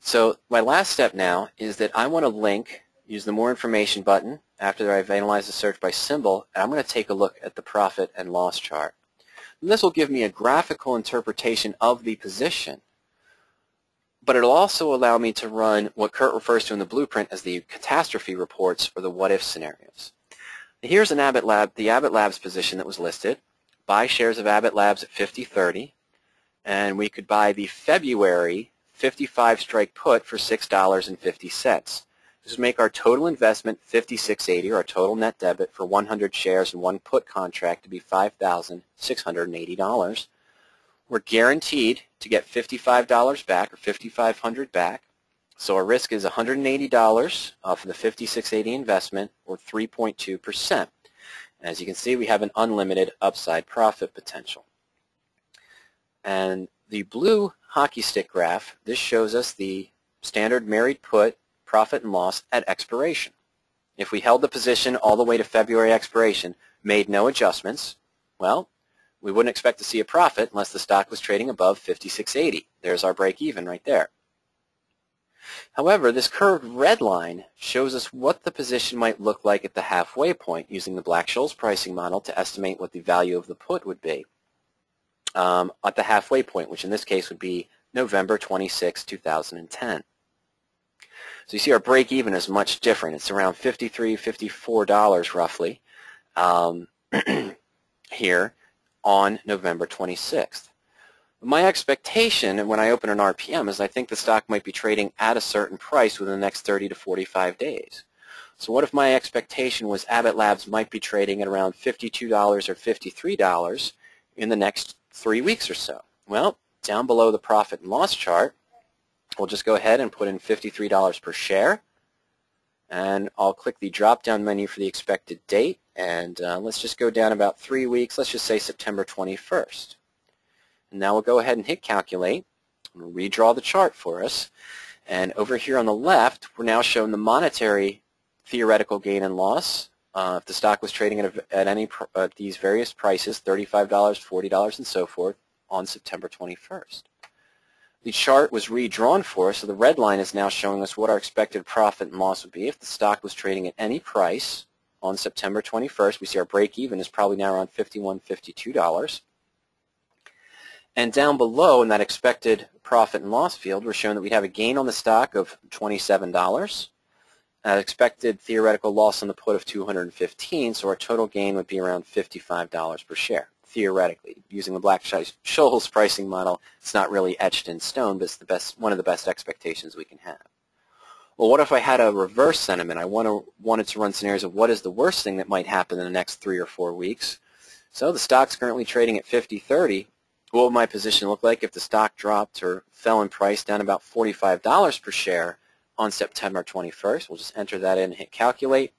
S1: So my last step now is that I want to link, use the More Information button after I've analyzed the search by symbol, and I'm going to take a look at the profit and loss chart. And this will give me a graphical interpretation of the position. but it'll also allow me to run what Kurt refers to in the blueprint as the catastrophe reports or the what-if scenarios. Here's an the Abbott Labs position that was listed. Buy shares of Abbott Labs at 50.30, and we could buy the February 55 strike put for $6.50. This would make our total investment $56.80, or our total net debit for 100 shares and one put contract to be $5,680. We're guaranteed to get $55 back, or $5,500 back. So our risk is $180 for the $56.80 investment, or 3.2%. As you can see, we have an unlimited upside profit potential. And the blue hockey stick graph, this shows us the standard married put profit and loss at expiration. If we held the position all the way to February expiration, made no adjustments, well, we wouldn't expect to see a profit unless the stock was trading above 56.80. There's our break even right there. However, this curved red line shows us what the position might look like at the halfway point using the Black-Scholes pricing model to estimate what the value of the put would be at the halfway point, which in this case would be November 26, 2010. So you see our break even is much different. It's around $53, $54 roughly here on November 26th. My expectation when I open an RPM is I think the stock might be trading at a certain price within the next 30 to 45 days. So what if my expectation was Abbott Labs might be trading at around $52 or $53 in the next 3 weeks or so? Well, down below the profit and loss chart, we'll just go ahead and put in $53 per share, and I'll click the drop-down menu for the expected date, and let's just go down about 3 weeks. Let's just say September 21st. And now we'll go ahead and hit calculate, and redraw the chart for us, and over here on the left, we're now showing the monetary theoretical gain and loss. If the stock was trading at these various prices, $35, $40, and so forth, on September 21st. The chart was redrawn for us, so the red line is now showing us what our expected profit and loss would be if the stock was trading at any price on September 21st. We see our break even is probably now around $51, $52. And down below in that expected profit and loss field, we're showing that we'd have a gain on the stock of $27, an expected theoretical loss on the put of $215, so our total gain would be around $55 per share. Theoretically, using the Black-Scholes pricing model, it's not really etched in stone, but it's one of the best expectations we can have. Well, what if I had a reverse sentiment? I wanted to run scenarios of what is the worst thing that might happen in the next 3 or 4 weeks. So the stock's currently trading at 50.30. What would my position look like if the stock dropped or fell in price down about $45 per share on September 21st? We'll just enter that in and hit calculate.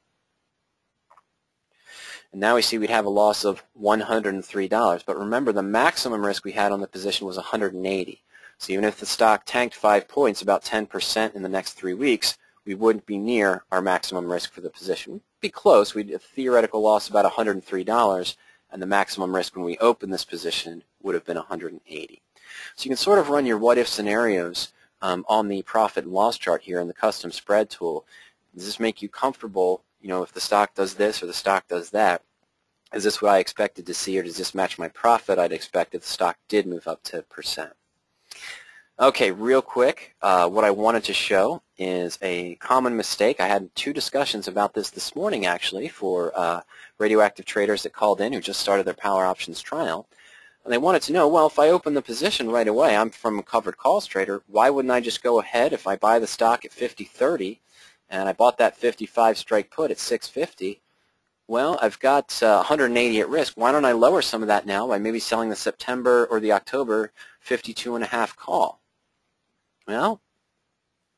S1: And now we see we'd have a loss of $103. But remember, the maximum risk we had on the position was $180. So even if the stock tanked 5 points, about 10% in the next 3 weeks, we wouldn't be near our maximum risk for the position. We'd be close. We'd have a theoretical loss about $103, and the maximum risk when we opened this position would have been $180. So you can sort of run your what-if scenarios on the profit and loss chart here in the custom spread tool. Does this make you comfortable? You know, if the stock does this or the stock does that, is this what I expected to see, or does this match my profit I'd expect if the stock did move up to percent? Okay, real quick, what I wanted to show is a common mistake. I had 2 discussions about this morning, actually, for radioactive traders that called in who just started their PowerOptions trial. And they wanted to know, well, if I open the position right away, I'm from a covered calls trader, why wouldn't I just go ahead if I buy the stock at 50.30 and I bought that 55 strike put at 6.50? Well, I've got 180 at risk. Why don't I lower some of that now by maybe selling the September or the October 52.5 call? Well,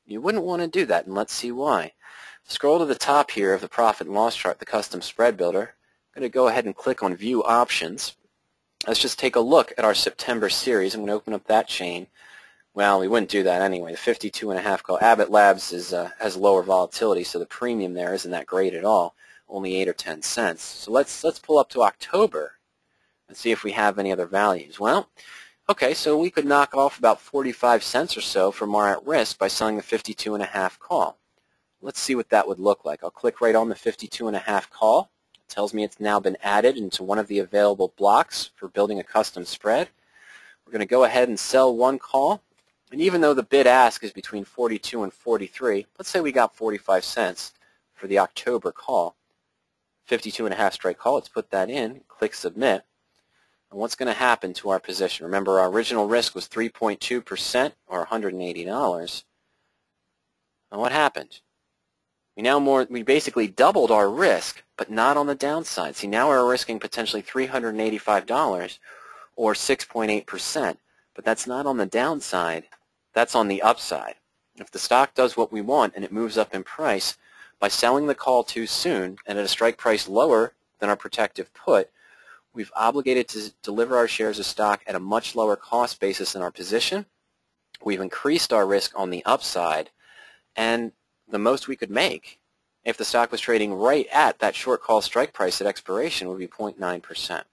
S1: you wouldn't want to do that, and let's see why. Scroll to the top here of the profit and loss chart, the custom spread builder. I'm going to go ahead and click on View Options. Let's just take a look at our September series. I'm going to open up that chain. Well, we wouldn't do that anyway. The 52.5 call. Abbott Labs has lower volatility, so the premium there isn't that great at all, only 8 or 10 cents. So let's pull up to October and see if we have any other values. Well, okay, so we could knock off about 45 cents or so from our at risk by selling the 52.5 call. Let's see what that would look like. I'll click right on the 52.5 call. It tells me it's now been added into one of the available blocks for building a custom spread. We're going to go ahead and sell one call. And even though the bid-ask is between 42 and 43, let's say we got 45 cents for the October call, 52.5 strike call. Let's put that in, click Submit. And what's going to happen to our position? Remember, our original risk was 3.2% or $180. And what happened? We basically doubled our risk, but not on the downside. See, now we're risking potentially $385 or 6.8%, but that's not on the downside. That's on the upside. If the stock does what we want and it moves up in price, by selling the call too soon and at a strike price lower than our protective put, we've obligated to deliver our shares of stock at a much lower cost basis than our position. We've increased our risk on the upside, and the most we could make if the stock was trading right at that short call strike price at expiration would be 0.9%.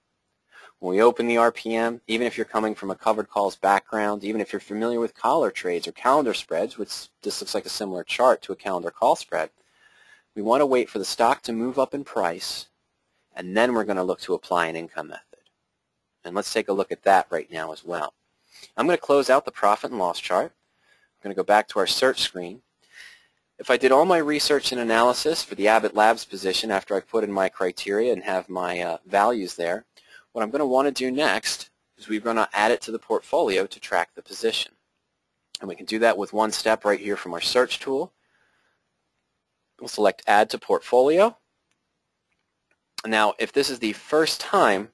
S1: When we open the RPM, even if you're coming from a covered calls background, even if you're familiar with collar trades or calendar spreads, which this looks like a similar chart to a calendar call spread, we want to wait for the stock to move up in price, and then we're going to look to apply an income method. And let's take a look at that right now as well. I'm going to close out the profit and loss chart. I'm going to go back to our search screen. If I did all my research and analysis for the Abbott Labs position after I put in my criteria and have my values there, what I'm going to want to do next is we're going to add it to the portfolio to track the position. And we can do that with one step right here from our search tool. We'll select Add to Portfolio. Now, if this is the first time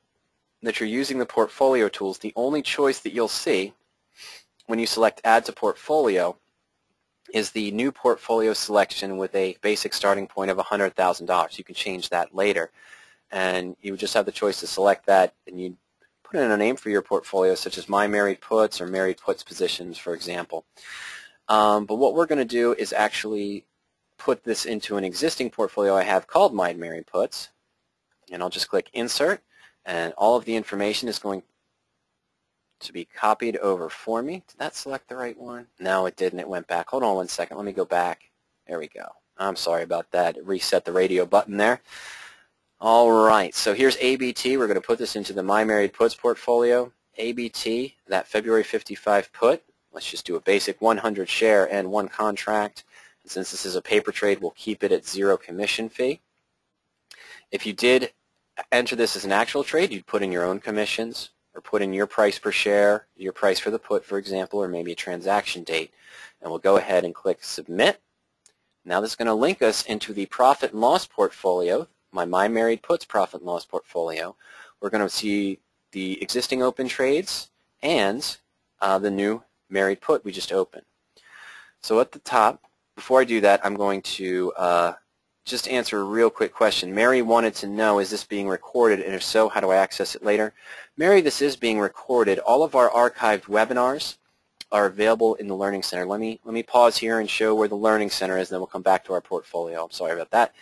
S1: that you're using the portfolio tools, the only choice that you'll see when you select Add to Portfolio is the new portfolio selection with a basic starting point of $100,000. You can change that later. And you just have the choice to select that, and you put in a name for your portfolio, such as My Married Puts or Married Puts Positions, for example. But what we're going to do is actually put this into an existing portfolio I have called My Married Puts. And I'll just click Insert, and all of the information is going to be copied over for me. Did that select the right one? No, it didn't. It went back. Hold on one second. Let me go back. There we go. I'm sorry about that. It reset the radio button there. All right, so here's ABT. We're going to put this into the My Married Puts portfolio. ABT, that February 55 put. Let's just do a basic 100 share and one contract. And since this is a paper trade, we'll keep it at 0 commission fee. If you did enter this as an actual trade, you'd put in your own commissions or put in your price per share, your price for the put, for example, or maybe a transaction date. And we'll go ahead and click Submit. Now this is going to link us into the profit and loss portfolio, my Married Puts profit and loss portfolio. We're going to see the existing open trades and the new Married Put we just opened. So at the top, before I do that, I'm going to just answer a real quick question. Mary wanted to know, is this being recorded, and if so, how do I access it later? Mary, this is being recorded. All of our archived webinars are available in the Learning Center. Let me pause here and show where the Learning Center is, and then we'll come back to our portfolio. I'm sorry about that.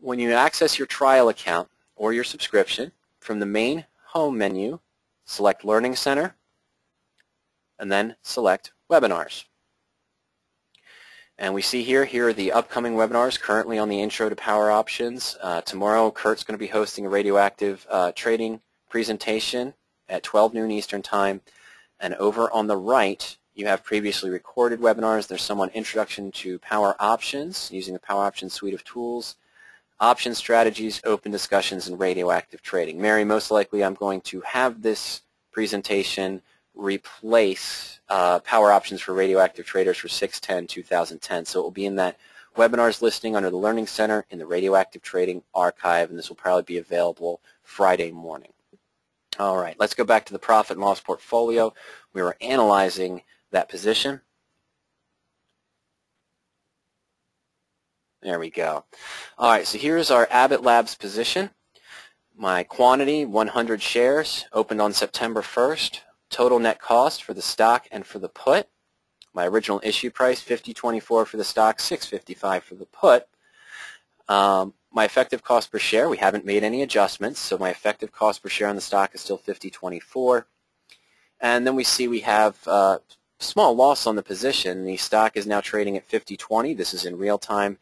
S1: When you access your trial account or your subscription, from the main home menu, select Learning Center, and then select Webinars. And we see here are the upcoming webinars currently on the Intro to Power Options. Tomorrow, Kurt's going to be hosting a radioactive trading presentation at 12 noon Eastern Time. And over on the right, you have previously recorded webinars. There's some on Introduction to Power Options, using the Power Options suite of tools, option strategies, open discussions, and radioactive trading. Mary, most likely I'm going to have this presentation replace Power Options for Radioactive Traders for 6/10/2010. So it will be in that webinars listing under the Learning Center in the Radioactive Trading archive, and this will probably be available Friday morning. All right, let's go back to the profit and loss portfolio. We were analyzing that position. There we go. All right, so here's our Abbott Labs position. My quantity, 100 shares, opened on September 1st. Total net cost for the stock and for the put. My original issue price, $50.24 for the stock, $6.55 for the put. My effective cost per share, we haven't made any adjustments, so my effective cost per share on the stock is still $50.24. And then we see we have a small loss on the position. The stock is now trading at $50.20. This is in real time.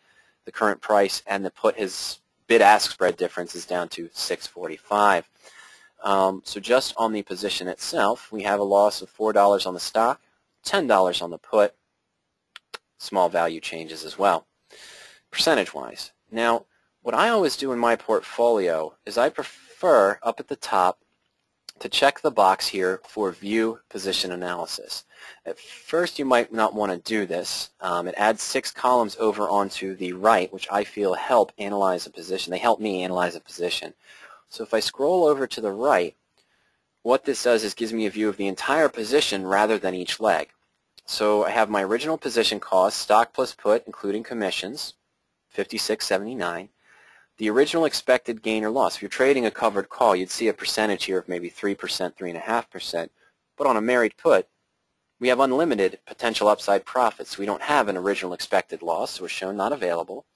S1: The current price and the put, his bid-ask spread difference is down to $6.45. So just on the position itself, we have a loss of $4 on the stock, $10 on the put. Small value changes as well, percentage-wise. Now, what I always do in my portfolio is I prefer, up at the top, to check the box here for View Position Analysis. At first, you might not want to do this. It adds 6 columns over onto the right, which I feel help analyze a position. They help me analyze a position. So if I scroll over to the right, what this does is gives me a view of the entire position rather than each leg. So I have my original position cost, stock plus put, including commissions, $56.79. The original expected gain or loss. If you're trading a covered call, you'd see a percentage here of maybe 3%, 3.5%. But on a married put, we have unlimited potential upside profits. We don't have an original expected loss, so we're shown not available.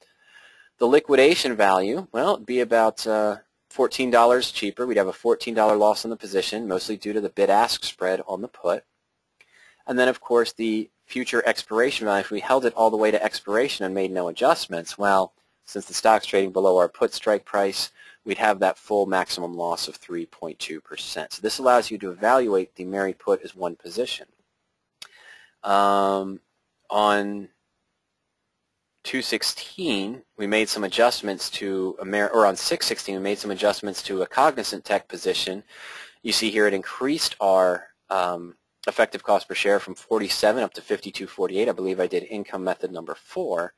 S1: The liquidation value, well, it'd be about $14 cheaper. We'd have a $14 loss on the position, mostly due to the bid-ask spread on the put. And then, of course, the future expiration value. If we held it all the way to expiration and made no adjustments, well, since the stock's trading below our put strike price, we'd have that full maximum loss of 3.2%. So this allows you to evaluate the married put as one position. On 216, we made some adjustments to or on 616, we made some adjustments to a Cognizant Tech position. You see here it increased our effective cost per share from 47 up to 52.48. I believe I did income method number 4,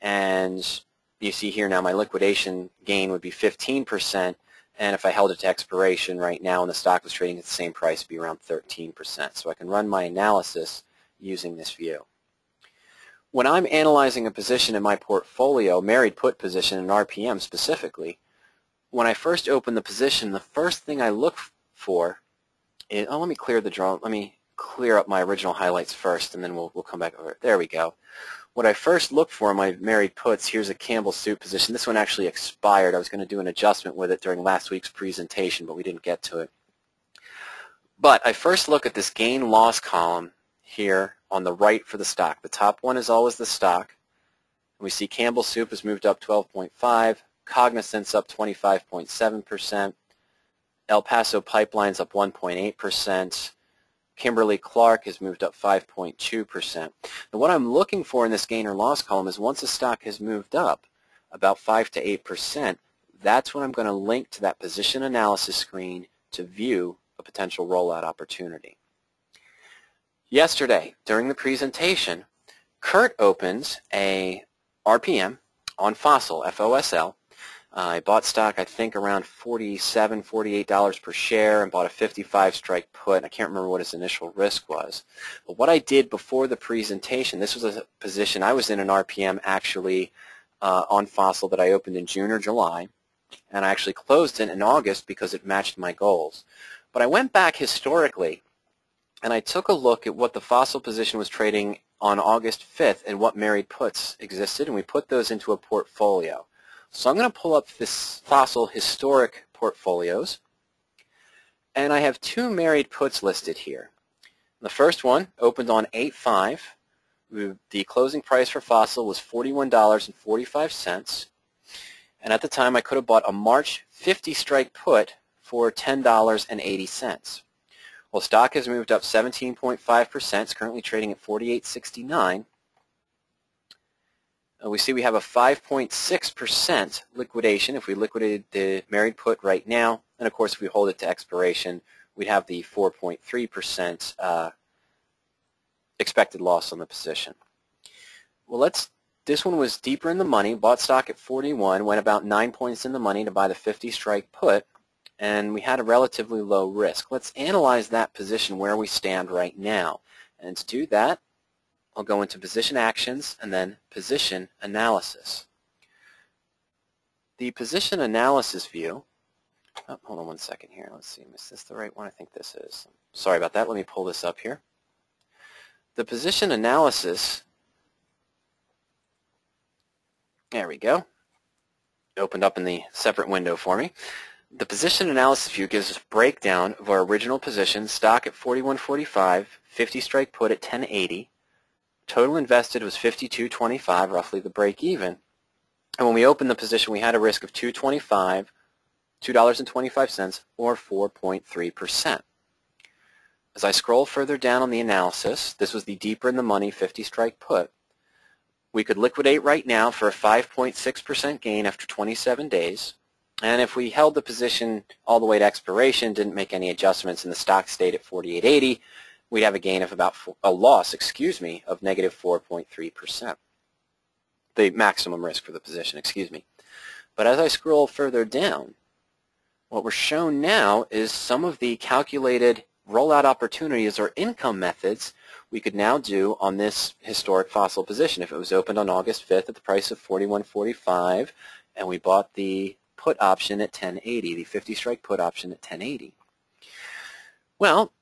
S1: and you see here now my liquidation gain would be 15%, and if I held it to expiration right now and the stock was trading at the same price, it would be around 13%. So I can run my analysis using this view. When I'm analyzing a position in my portfolio, married put position in RPM specifically, when I first open the position, the first thing I look for is, let me clear the draw. Let me clear up my original highlights first, and then we'll come back over it. There we go. What I first look for in my married puts, here's a Campbell Soup position. This one actually expired. I was going to do an adjustment with it during last week's presentation, but we didn't get to it. But I first look at this gain-loss column here on the right for the stock. The top one is always the stock. We see Campbell Soup has moved up 12.5, Cognizant's up 25.7%, El Paso Pipeline's up 1.8%, Kimberly-Clark has moved up 5.2%. And what I'm looking for in this gain or loss column is once a stock has moved up about 5 to 8%, that's when I'm going to link to that position analysis screen to view a potential rollout opportunity. Yesterday, during the presentation, Kurt opens a RPM on Fossil, F-O-S-L. I bought stock, I think, around $47, $48 per share and bought a 55 strike put. I can't remember what his initial risk was. But what I did before the presentation, this was a position I was in an RPM actually on Fossil that I opened in June or July, and I actually closed it in August because it matched my goals. But I went back historically and I took a look at what the Fossil position was trading on August 5th and what married puts existed, and we put those into a portfolio. So I'm going to pull up this Fossil historic portfolios, and I have 2 married puts listed here. The first one opened on 8/5. The closing price for Fossil was $41.45, and at the time I could have bought a March 50 strike put for $10.80. Well, stock has moved up 17.5%. It's currently trading at $48.69. We see we have a 5.6% liquidation if we liquidated the married put right now, and of course if we hold it to expiration, we'd have the 4.3% expected loss on the position. Well, this one was deeper in the money, bought stock at 41, went about 9 points in the money to buy the 50 strike put, and we had a relatively low risk. Let's analyze that position where we stand right now, and to do that, I'll go into position actions and then position analysis. The position analysis view, hold on one second here. Let's see, is this the right one? I think this is. Sorry about that. Let me pull this up here. The position analysis, there we go. Opened up in the separate window for me. The position analysis view gives us a breakdown of our original position, stock at 41.45, 50 strike put at 10.80. Total invested was $52.25, roughly the break even. And when we opened the position, we had a risk of $2.25, $2.25, or 4.3%. as I scroll further down on the analysis, this was the deeper in the money 50 strike put. We could liquidate right now for a 5.6% gain after 27 days. And if we held the position all the way to expiration, didn't make any adjustments, and the stock stayed at 48.80, we'd have a gain of about a loss, of negative 4.3%. The maximum risk for the position, But as I scroll further down, what we're shown now is some of the calculated rollout opportunities or income methods we could now do on this historic fossil position. If it was opened on August 5th at the price of 41.45 and we bought the put option at 10.80, the 50 strike put option at 10.80. Well,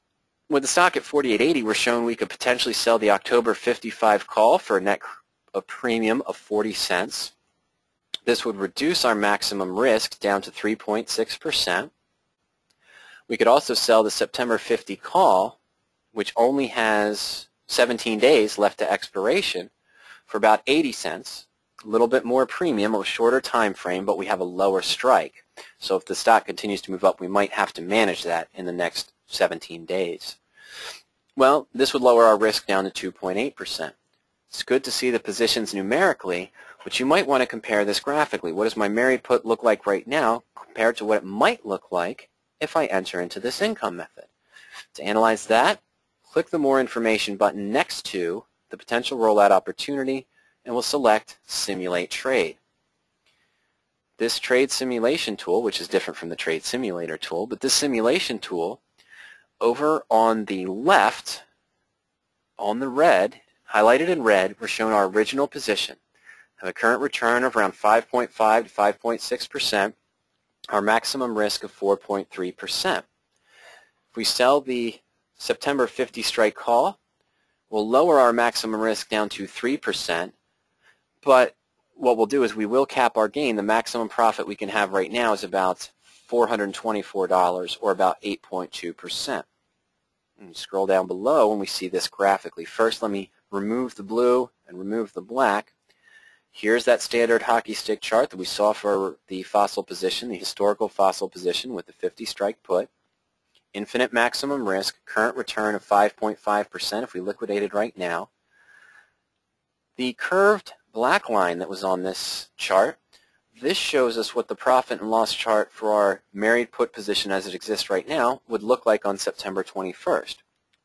S1: with the stock at 48.80, we're shown we could potentially sell the October 55 call for a net premium of 40 cents. This would reduce our maximum risk down to 3.6%. We could also sell the September 50 call, which only has 17 days left to expiration, for about 80 cents. A little bit more premium, a shorter time frame, but we have a lower strike. So if the stock continues to move up, we might have to manage that in the next 17 days. Well, this would lower our risk down to 2.8%. It's good to see the positions numerically, but you might want to compare this graphically. What does my married put look like right now compared to what it might look like if I enter into this income method? To analyze that, click the More Information button next to the potential rollout opportunity, and we'll select Simulate Trade. This trade simulation tool, which is different from the trade simulator tool, but this simulation tool, over on the left, on the red, highlighted in red, we're shown our original position. Have a current return of around 5.5 to 5.6%, our maximum risk of 4.3%. If we sell the September 50 strike call, we'll lower our maximum risk down to 3%, but what we'll do is we will cap our gain. The maximum profit we can have right now is about $424, or about 8.2%. And scroll down below and we see this graphically. First, let me remove the blue and remove the black. Here's that standard hockey stick chart that we saw for the fossil position, the historical fossil position with the 50 strike put. Infinite maximum risk, current return of 5.5% if we liquidated right now. The curved black line that was on this chart, this shows us what the profit and loss chart for our married put position as it exists right now would look like on September 21st.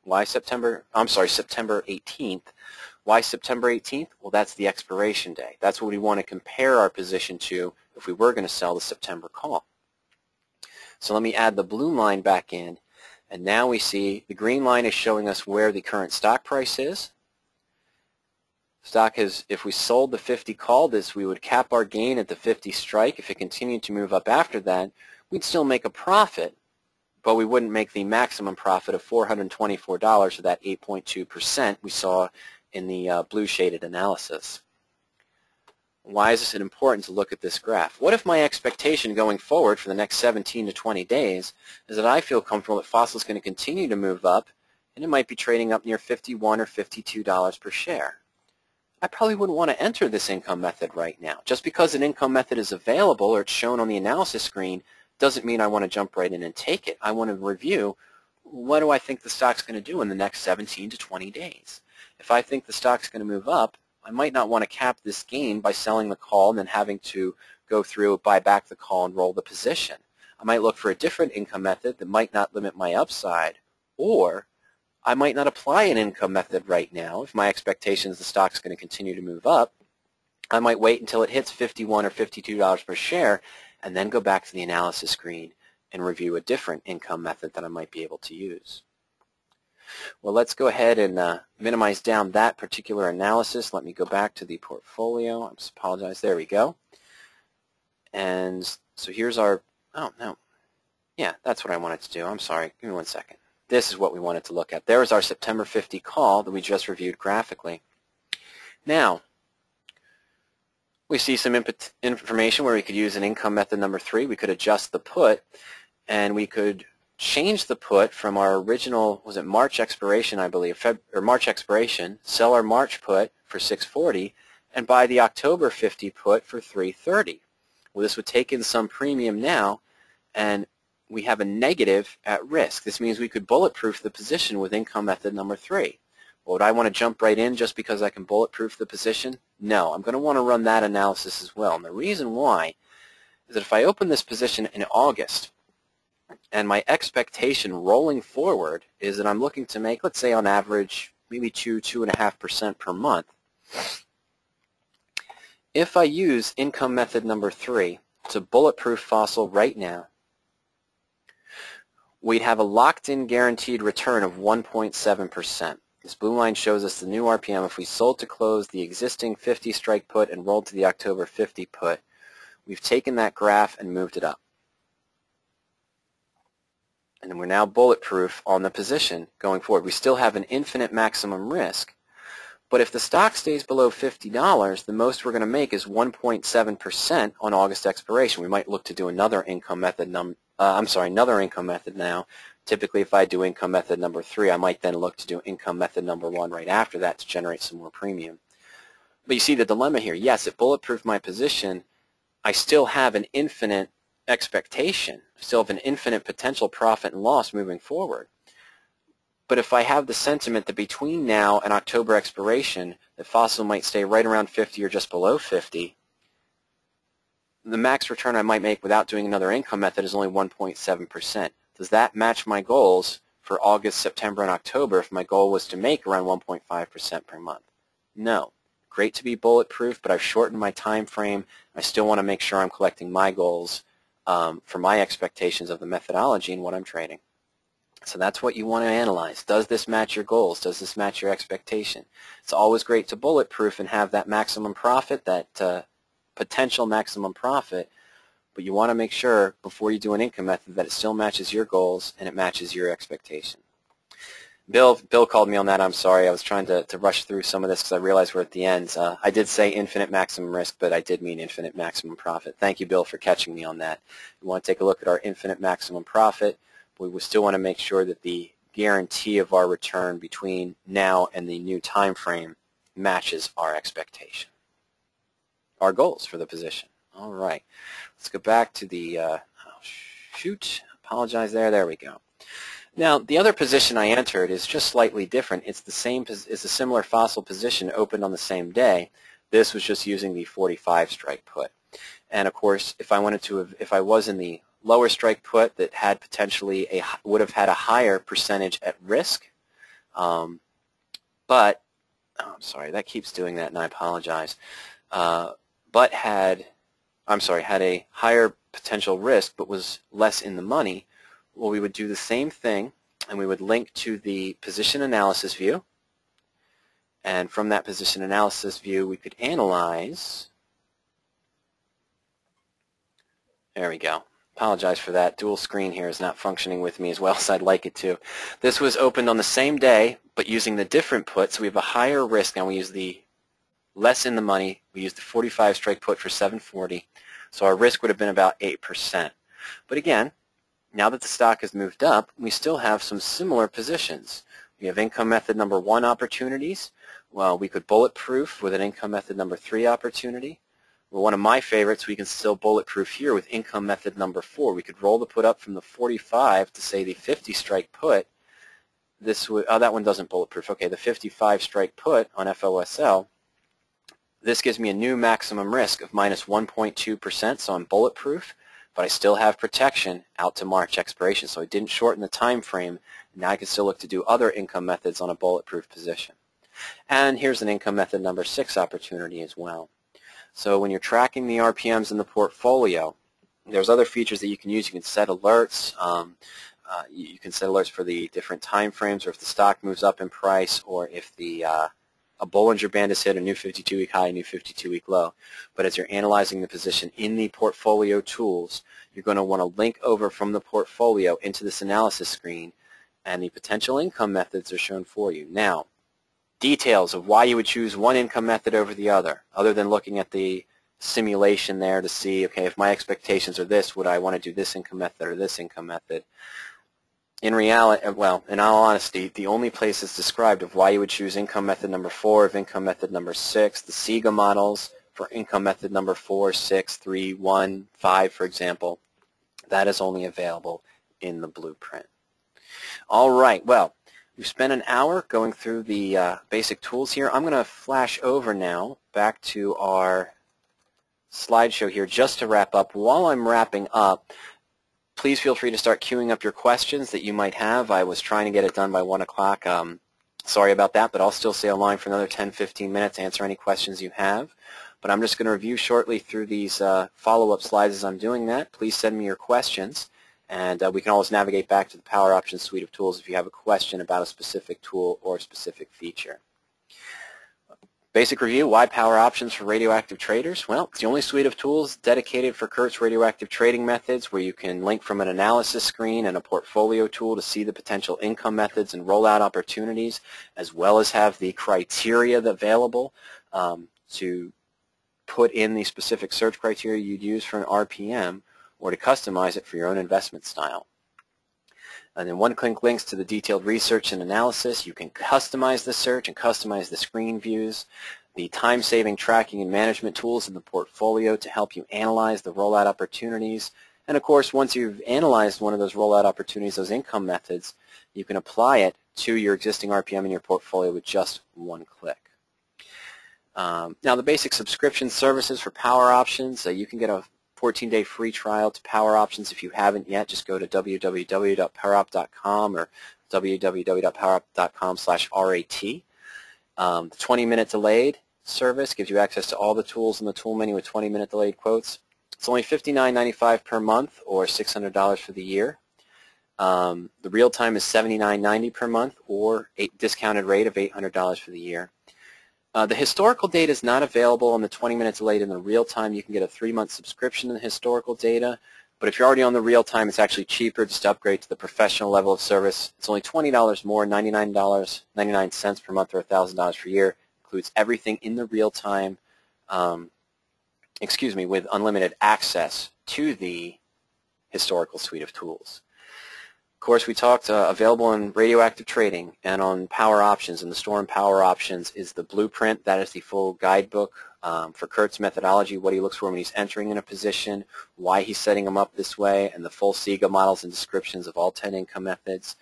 S1: Why September 18th? Why September 18th? Well, that's the expiration day. That's what we want to compare our position to if we were going to sell the September call. So let me add the blue line back in, and now we see the green line is showing us where the current stock price is. Stock is, if we sold the 50 call this, we would cap our gain at the 50 strike. If it continued to move up after that, we'd still make a profit, but we wouldn't make the maximum profit of $424, or that 8.2% we saw in the blue shaded analysis. Why is it important to look at this graph? What if my expectation going forward for the next 17 to 20 days is that I feel comfortable that fossil is going to continue to move up, and it might be trading up near $51 or $52 per share? I probably wouldn't want to enter this income method right now. Just because an income method is available or it's shown on the analysis screen doesn't mean I want to jump right in and take it. I want to review, what do I think the stock's going to do in the next 17 to 20 days? If I think the stock's going to move up, I might not want to cap this gain by selling the call and then having to go through, buy back the call, and roll the position. I might look for a different income method that might not limit my upside, or I might not apply an income method right now. If my expectation is the stock's going to continue to move up, I might wait until it hits $51 or $52 per share and then go back to the analysis screen and review a different income method that I might be able to use. Well, let's go ahead and minimize down that particular analysis. Let me go back to the portfolio. I just apologize. There we go. And so here's our, oh, no. Yeah, that's what I wanted to do. I'm sorry. Give me 1 second. This is what we wanted to look at. There is our September 50 call that we just reviewed graphically. Now, we see some information where we could use an income method number 3. We could adjust the put, and we could change the put from our original, was it March expiration, I believe, or March expiration, sell our March put for $640, and buy the October 50 put for $330. Well, this would take in some premium now, and we have a negative at risk. This means we could bulletproof the position with income method number 3. Well, would I want to jump right in just because I can bulletproof the position? No, I'm going to want to run that analysis as well. And the reason why is that if I open this position in August and my expectation rolling forward is that I'm looking to make, let's say on average, maybe 2.5% per month, if I use income method number 3 to bulletproof fossil right now, we'd have a locked-in guaranteed return of 1.7%. This blue line shows us the new RPM. If we sold to close the existing 50 strike put and rolled to the October 50 put, we've taken that graph and moved it up. And we're now bulletproof on the position going forward. We still have an infinite maximum risk, but if the stock stays below $50, the most we're going to make is 1.7% on August expiration. We might look to do another income method another income method now. Typically, if I do income method number 3, I might then look to do income method number 1 right after that to generate some more premium. But you see the dilemma here. Yes, it bulletproofed my position. I still have an infinite expectation. I still have an infinite potential profit and loss moving forward. But if I have the sentiment that between now and October expiration, the fossil might stay right around 50 or just below 50, the max return I might make without doing another income method is only 1.7%. Does that match my goals for August, September, and October if my goal was to make around 1.5% per month? No. Great to be bulletproof, but I've shortened my time frame. I still want to make sure I'm collecting my goals for my expectations of the methodology and what I'm trading. So that's what you want to analyze. Does this match your goals? Does this match your expectation? It's always great to bulletproof and have that maximum profit, that potential maximum profit, but you want to make sure before you do an income method that it still matches your goals and it matches your expectation. Bill called me on that. I'm sorry. I was trying to rush through some of this because I realized we're at the end. I did say infinite maximum risk, but I did mean infinite maximum profit. Thank you, Bill, for catching me on that. We want to take a look at our infinite maximum profit. We still want to make sure that the guarantee of our return between now and the new time frame matches our expectation, our goals for the position. All right. Let's go back to the, apologize there. There we go. Now, the other position I entered is just slightly different. It's the same, it's a similar fossil position opened on the same day. This was just using the 45 strike put. And of course, if I was in the lower strike put that had potentially would have had a higher percentage at risk, but I'm sorry, that keeps doing that, and I apologize. But had a higher potential risk, but was less in the money. Well, we would do the same thing, and we would link to the position analysis view. And from that position analysis view, we could analyze. There we go. Apologize for that. Dual screen here is not functioning with me as well as I'd like it to. This was opened on the same day, but using the different put, so we have a higher risk. Now we use the less in the money. We use the 45 strike put for 740, so our risk would have been about 8%. But again, now that the stock has moved up, we still have some similar positions. We have income method number 1 opportunities. Well, we could bulletproof with an income method number 3 opportunity. Well, one of my favorites, we can still bulletproof here with income method number 4. We could roll the put up from the 45 to, say, the 50 strike put. This would, that one doesn't bulletproof. Okay, the 55 strike put on FOSL. This gives me a new maximum risk of minus 1.2%, so I'm bulletproof, but I still have protection out to March expiration. So I didn't shorten the time frame. Now I can still look to do other income methods on a bulletproof position. And here's an income method number 6 opportunity as well. So when you're tracking the RPMs in the portfolio, there's other features that you can use. You can set alerts. You can set alerts for the different time frames, or if the stock moves up in price, or if the a Bollinger Band is hit, a new 52-week high, a new 52-week low. But as you're analyzing the position in the portfolio tools, you're going to want to link over from the portfolio into this analysis screen, and the potential income methods are shown for you. Now, details of why you would choose one income method over the other than looking at the simulation there to see, okay, if my expectations are this, would I want to do this income method or this income method? In reality, well, in all honesty, the only place it's described of why you would choose income method number 4 of income method number 6, the Seagull models for income method number 4, 6, 3, 1, 5, for example, that is only available in the blueprint. All right, well, we've spent an hour going through the basic tools here. I'm going to flash over now back to our slideshow here just to wrap up. While I'm wrapping up, please feel free to start queuing up your questions that you might have. I was trying to get it done by 1 o'clock. Sorry about that, but I'll still stay online for another 10-15 minutes to answer any questions you have. But I'm just going to review shortly through these follow-up slides as I'm doing that. Please send me your questions, and we can always navigate back to the PowerOptions suite of tools if you have a question about a specific tool or a specific feature. Basic review, why PowerOptions for radioactive traders? Well, it's the only suite of tools dedicated for Kurt's radioactive trading methods, where you can link from an analysis screen and a portfolio tool to see the potential income methods and rollout opportunities, as well as have the criteria available to put in the specific search criteria you'd use for an RPM, or to customize it for your own investment style. And then one-click links to the detailed research and analysis. You can customize the search and customize the screen views, the time-saving tracking and management tools in the portfolio to help you analyze the rollout opportunities. And of course, once you've analyzed one of those rollout opportunities, those income methods, you can apply it to your existing RPM in your portfolio with just one click. Now, the basic subscription services for PowerOptions, you can get a 14-day free trial to PowerOptions. If you haven't yet, just go to www.powerop.com or www.powerop.com/RAT. The 20-minute delayed service gives you access to all the tools in the tool menu with 20-minute delayed quotes. It's only $59.95 per month, or $600 for the year. The real time is $79.90 per month, or a discounted rate of $800 for the year. The historical data is not available on the 20 minutes delayed in the real time. You can get a 3-month subscription to the historical data, but if you're already on the real time, it's actually cheaper just to upgrade to the professional level of service. It's only $20 more, $99.99 per month, or $1,000 per year. Includes everything in the real time, with unlimited access to the historical suite of tools. Of course, we talked available in radioactive trading and on PowerOptions, and the store in PowerOptions is the blueprint. That is the full guidebook for Kurt's methodology, what he looks for when he's entering in a position, why he's setting them up this way, and the full Seagull models and descriptions of all 10 income methods.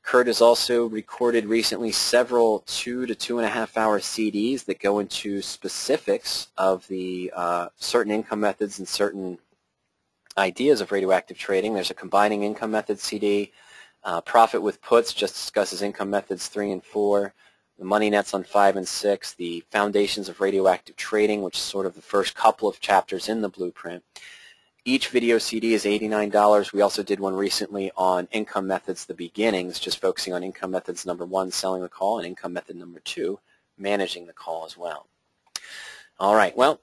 S1: Kurt has also recorded recently several 2 to 2.5 hour CDs that go into specifics of the certain income methods and certain ideas of radioactive trading. There's a combining income method CD. Profit with puts just discusses income methods 3 and 4. The money nets on 5 and 6. The foundations of radioactive trading, which is sort of the first couple of chapters in the blueprint. Each video CD is $89. We also did one recently on income methods, the beginnings, just focusing on income methods number 1, selling the call, and income method number 2, managing the call as well. All right, well,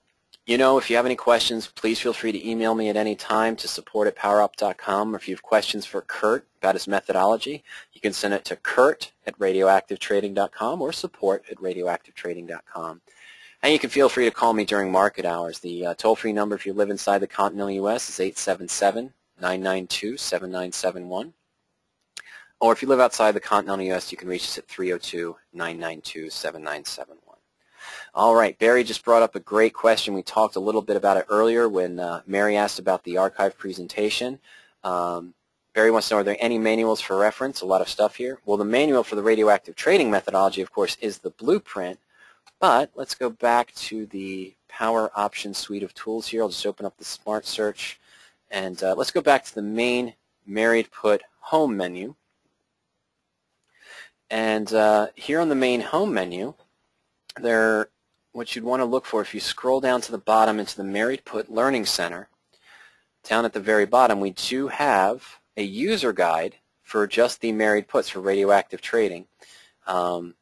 S1: if you have any questions, please feel free to email me at any time to support@powerop.com, or if you have questions for Kurt about his methodology, you can send it to kurt@radioactivetrading.com or support@radioactivetrading.com. And you can feel free to call me during market hours. The toll-free number, if you live inside the continental U.S., is 877-992-7971. Or if you live outside the continental U.S., you can reach us at 302-992-7971. All right, Barry just brought up a great question. We talked a little bit about it earlier when Mary asked about the archive presentation. Barry wants to know, are there any manuals for reference? A lot of stuff here. Well, the manual for the radioactive trading methodology, of course, is the blueprint. But let's go back to the PowerOptions suite of tools here. I'll just open up the Smart Search. And let's go back to the main Married Put Home menu. And here on the main Home menu, what you'd want to look for, if you scroll down to the bottom into the Married Put Learning Center, down at the very bottom, we do have a user guide for just the married puts for radioactive trading. I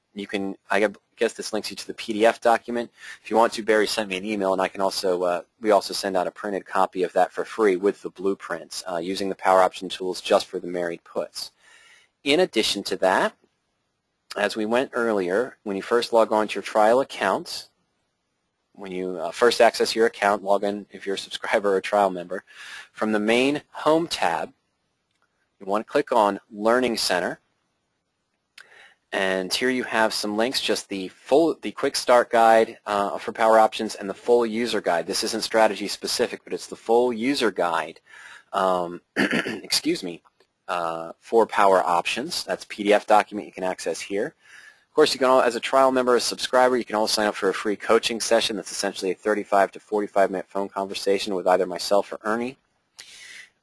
S1: guess this links you to the PDF document. If you want to, Barry, send me an email, and I can also we also send out a printed copy of that for free with the blueprints using the PowerOption tools just for the married puts. In addition to that, as we went earlier, when you first log on to your trial account, when you first access your account, log in if you're a subscriber or a trial member, from the main Home tab, you want to click on Learning Center, and here you have some links, just the quick start guide for PowerOptions and the full user guide. This isn't strategy specific, but it's the full user guide, excuse me, for PowerOptions. That's a PDF document you can access here. Of course, you can, as a trial member or subscriber, you can also sign up for a free coaching session. That's essentially a 35 to 45-minute phone conversation with either myself or Ernie.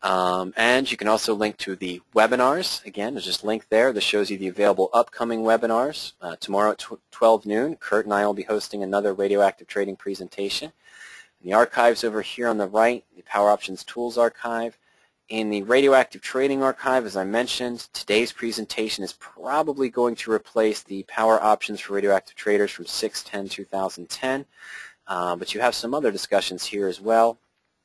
S1: And you can also link to the webinars. Again, there's just a link there that shows you the available upcoming webinars. Tomorrow at 12 noon, Kurt and I will be hosting another radioactive trading presentation. In the archives over here on the right, the PowerOptions Tools Archive. In the Radioactive Trading Archive, as I mentioned, today's presentation is probably going to replace the PowerOptions for Radioactive Traders from 6/10/2010, but you have some other discussions here as well.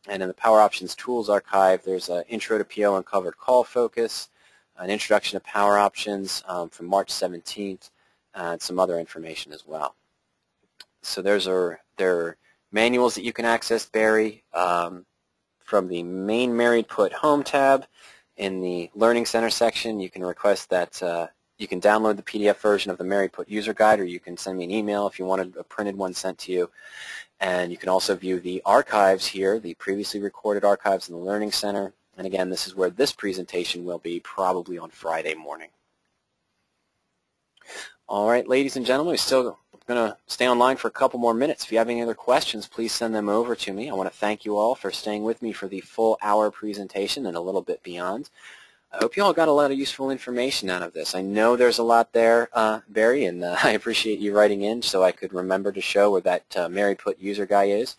S1: And in the PowerOptions Tools Archive, there's an Intro to PO and Covered Call Focus, an Introduction to PowerOptions from March 17th, and some other information as well. So there are manuals that you can access, Barry, from the main Married Put Home tab. In the Learning Center section, you can request that you can download the PDF version of the Married Put User Guide, or you can send me an email if you wanted a printed one sent to you. And you can also view the archives here, the previously recorded archives in the Learning Center. And again, this is where this presentation will be, probably on Friday morning. All right, ladies and gentlemen, we're still going to stay online for a couple more minutes. If you have any other questions, please send them over to me. I want to thank you all for staying with me for the full hour presentation and a little bit beyond. I hope you all got a lot of useful information out of this. I know there's a lot there, Barry, and I appreciate you writing in so I could remember to show where that Married Put user guy is.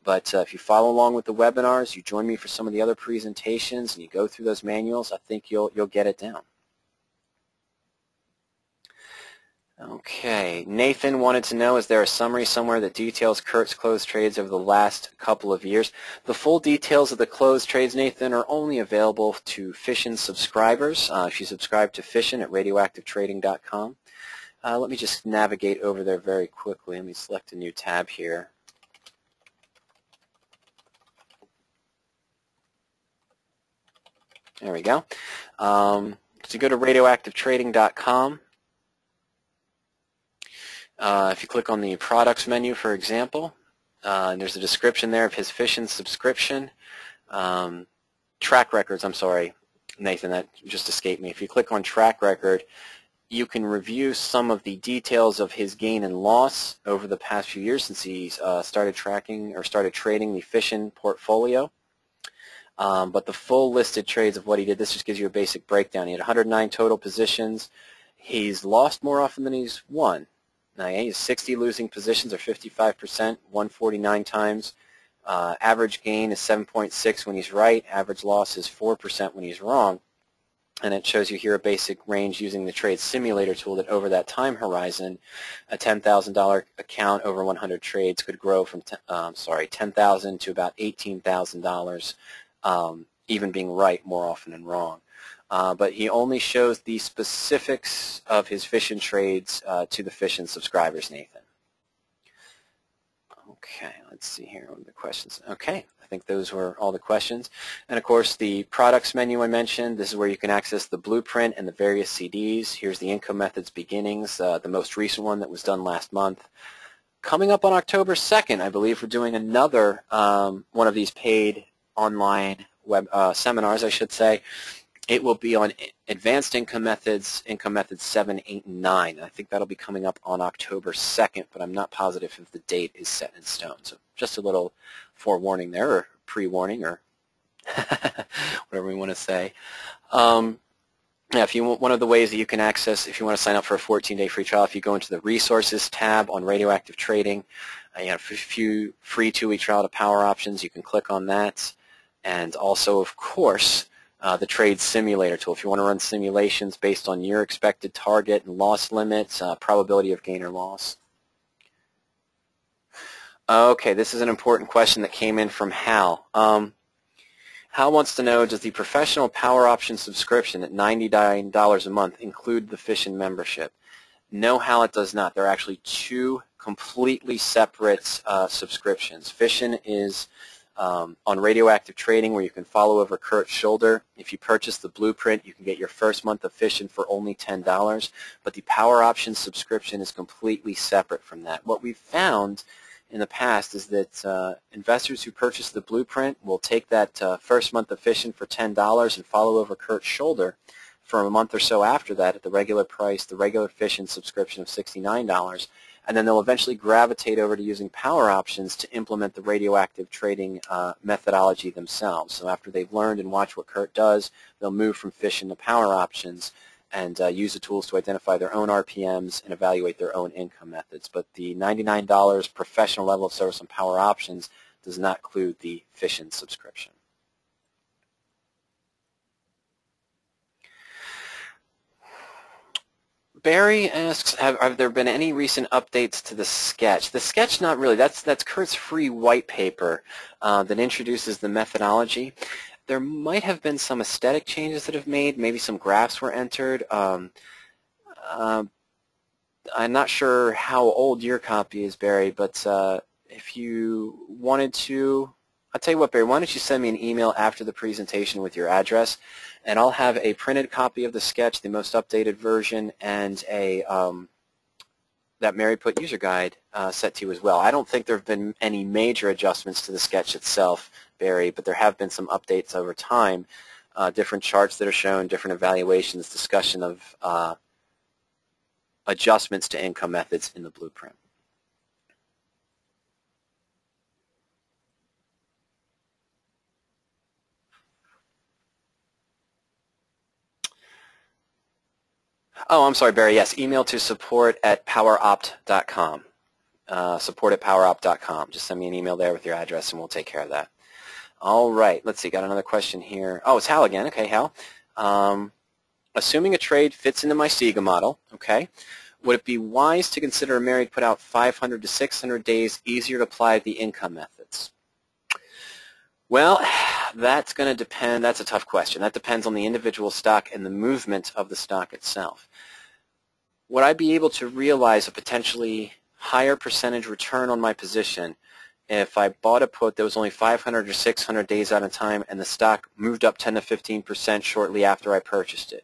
S1: But if you follow along with the webinars, you join me for some of the other presentations, and you go through those manuals, I think you'll get it down. Okay, Nathan wanted to know, is there a summary somewhere that details Kurt's closed trades over the last couple of years? The full details of the closed trades, Nathan, are only available to Fission subscribers. If you subscribe to Fission at RadioActiveTrading.com. Let me just navigate over there very quickly. Let me select a new tab here. There we go. So you go to RadioActiveTrading.com. If you click on the products menu, for example, and there's a description there of his Fission subscription. Track records, I'm sorry, Nathan, that just escaped me. If you click on track record, you can review some of the details of his gain and loss over the past few years since he started tracking or started trading the Fission portfolio. But the full listed trades of what he did, this just gives you a basic breakdown. He had 109 total positions. He's lost more often than he's won. Now, he has 60 losing positions, or 55%, 149 times. Average gain is 7.6 when he's right. Average loss is 4% when he's wrong. And it shows you here a basic range using the trade simulator tool that over that time horizon, a $10,000 account over 100 trades could grow from $10,000 to about $18,000, even being right more often than wrong. But he only shows the specifics of his Fission trades to the Fission subscribers, Nathan. Okay, let's see here what are the questions. Okay, I think those were all the questions. And of course, the products menu I mentioned, this is where you can access the blueprint and the various CDs. Here's the income methods beginnings, the most recent one that was done last month. Coming up on October 2nd, I believe we're doing another one of these paid online web seminars, I should say. It will be on Advanced Income Methods 7, 8, and 9. I think that'll be coming up on October 2nd, but I'm not positive if the date is set in stone. So just a little forewarning there, or pre-warning, or whatever we want to say. Yeah, if you want, one of the ways that you can access, if you want to sign up for a 14-day free trial, if you go into the Resources tab on Radioactive Trading, you have a few free 2-week trial to PowerOptions. You can click on that. And also, of course, the trade simulator tool. If you want to run simulations based on your expected target and loss limits, probability of gain or loss. Okay, this is an important question that came in from Hal. Hal wants to know, does the professional PowerOption subscription at $99 a month include the Fission membership? No, Hal, it does not. They're actually two completely separate subscriptions. Fission is on Radioactive Trading, where you can follow over Kurt's shoulder. If you purchase the blueprint, you can get your first month of Fission for only $10, but the PowerOptions subscription is completely separate from that. What we've found in the past is that investors who purchase the blueprint will take that first month of fishing for $10 and follow over Kurt's shoulder for a month or so after that at the regular price, the regular fishing subscription of $69, and then they'll eventually gravitate over to using PowerOptions to implement the radioactive trading methodology themselves. So after they've learned and watched what Kurt does, they'll move from fishing to PowerOptions and use the tools to identify their own RPMs and evaluate their own income methods. But the $99 professional level of service on PowerOptions does not include the fishing subscription. Barry asks, have there been any recent updates to the sketch? The sketch, not really. That's Kurt's free white paper that introduces the methodology. There might have been some aesthetic changes that have made. Maybe some graphs were entered. I'm not sure how old your copy is, Barry, but if you wanted to, I'll tell you what, Barry, why don't you send me an email after the presentation with your address, and I'll have a printed copy of the sketch, the most updated version, and a that Mary put user guide set to you as well. I don't think there have been any major adjustments to the sketch itself, Barry, but there have been some updates over time, different charts that are shown, different evaluations, discussion of adjustments to income methods in the blueprint. Oh, I'm sorry, Barry. Yes, email to support@poweropt.com. Support@poweropt.com. Just send me an email there with your address, and we'll take care of that. All right. Let's see. Got another question here. Oh, it's Hal again. Okay, Hal. Assuming a trade fits into my Seagull model, okay, would it be wise to consider a married put out 500 to 600 days easier to apply the income methods? Well, that's going to depend. That's a tough question. That depends on the individual stock and the movement of the stock itself. Would I be able to realize a potentially higher percentage return on my position if I bought a put that was only 500 or 600 days out of time and the stock moved up 10 to 15% shortly after I purchased it?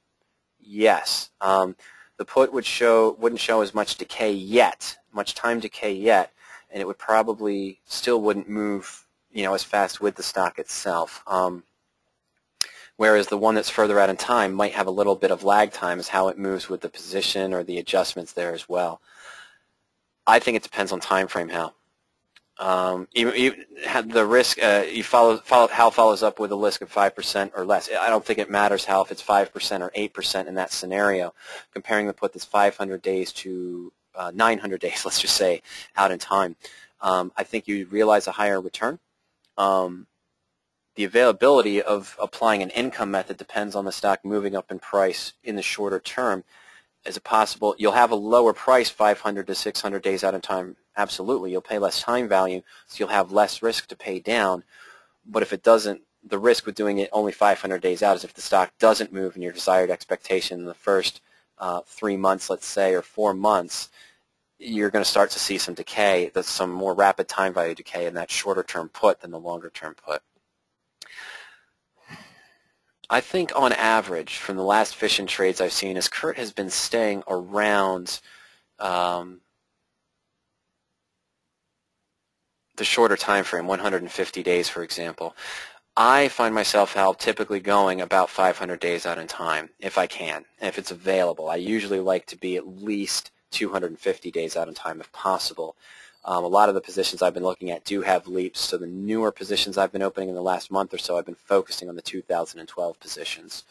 S1: Yes. The put wouldn't show as much decay yet, much time decay yet, and it would probably still wouldn't move as fast with the stock itself. Whereas the one that's further out in time might have a little bit of lag time as how it moves with the position or the adjustments there as well. I think it depends on time frame, Hal. Even the risk, Hal follows up with a risk of 5% or less. I don't think it matters, Hal, if it's 5% or 8% in that scenario. Comparing the put that's 500 days to 900 days, let's just say, out in time, I think you realize a higher return. The availability of applying an income method depends on the stock moving up in price in the shorter term. Is it possible you'll have a lower price 500 to 600 days out in time? Absolutely. You'll pay less time value, so you'll have less risk to pay down. But if it doesn't, the risk with doing it only 500 days out is if the stock doesn't move in your desired expectation in the first 3 months, let's say, or 4 months, you're going to start to see some decay. That's some more rapid time value decay in that shorter term put than the longer term put. I think on average, from the last fishing trades I've seen, is Kurt has been staying around the shorter time frame, 150 days, for example. I find myself, Hal, typically going about 500 days out in time, if I can, if it's available. I usually like to be at least 250 days out in time, if possible. A lot of the positions I've been looking at do have leaps, so the newer positions I've been opening in the last month or so, I've been focusing on the 2012 positions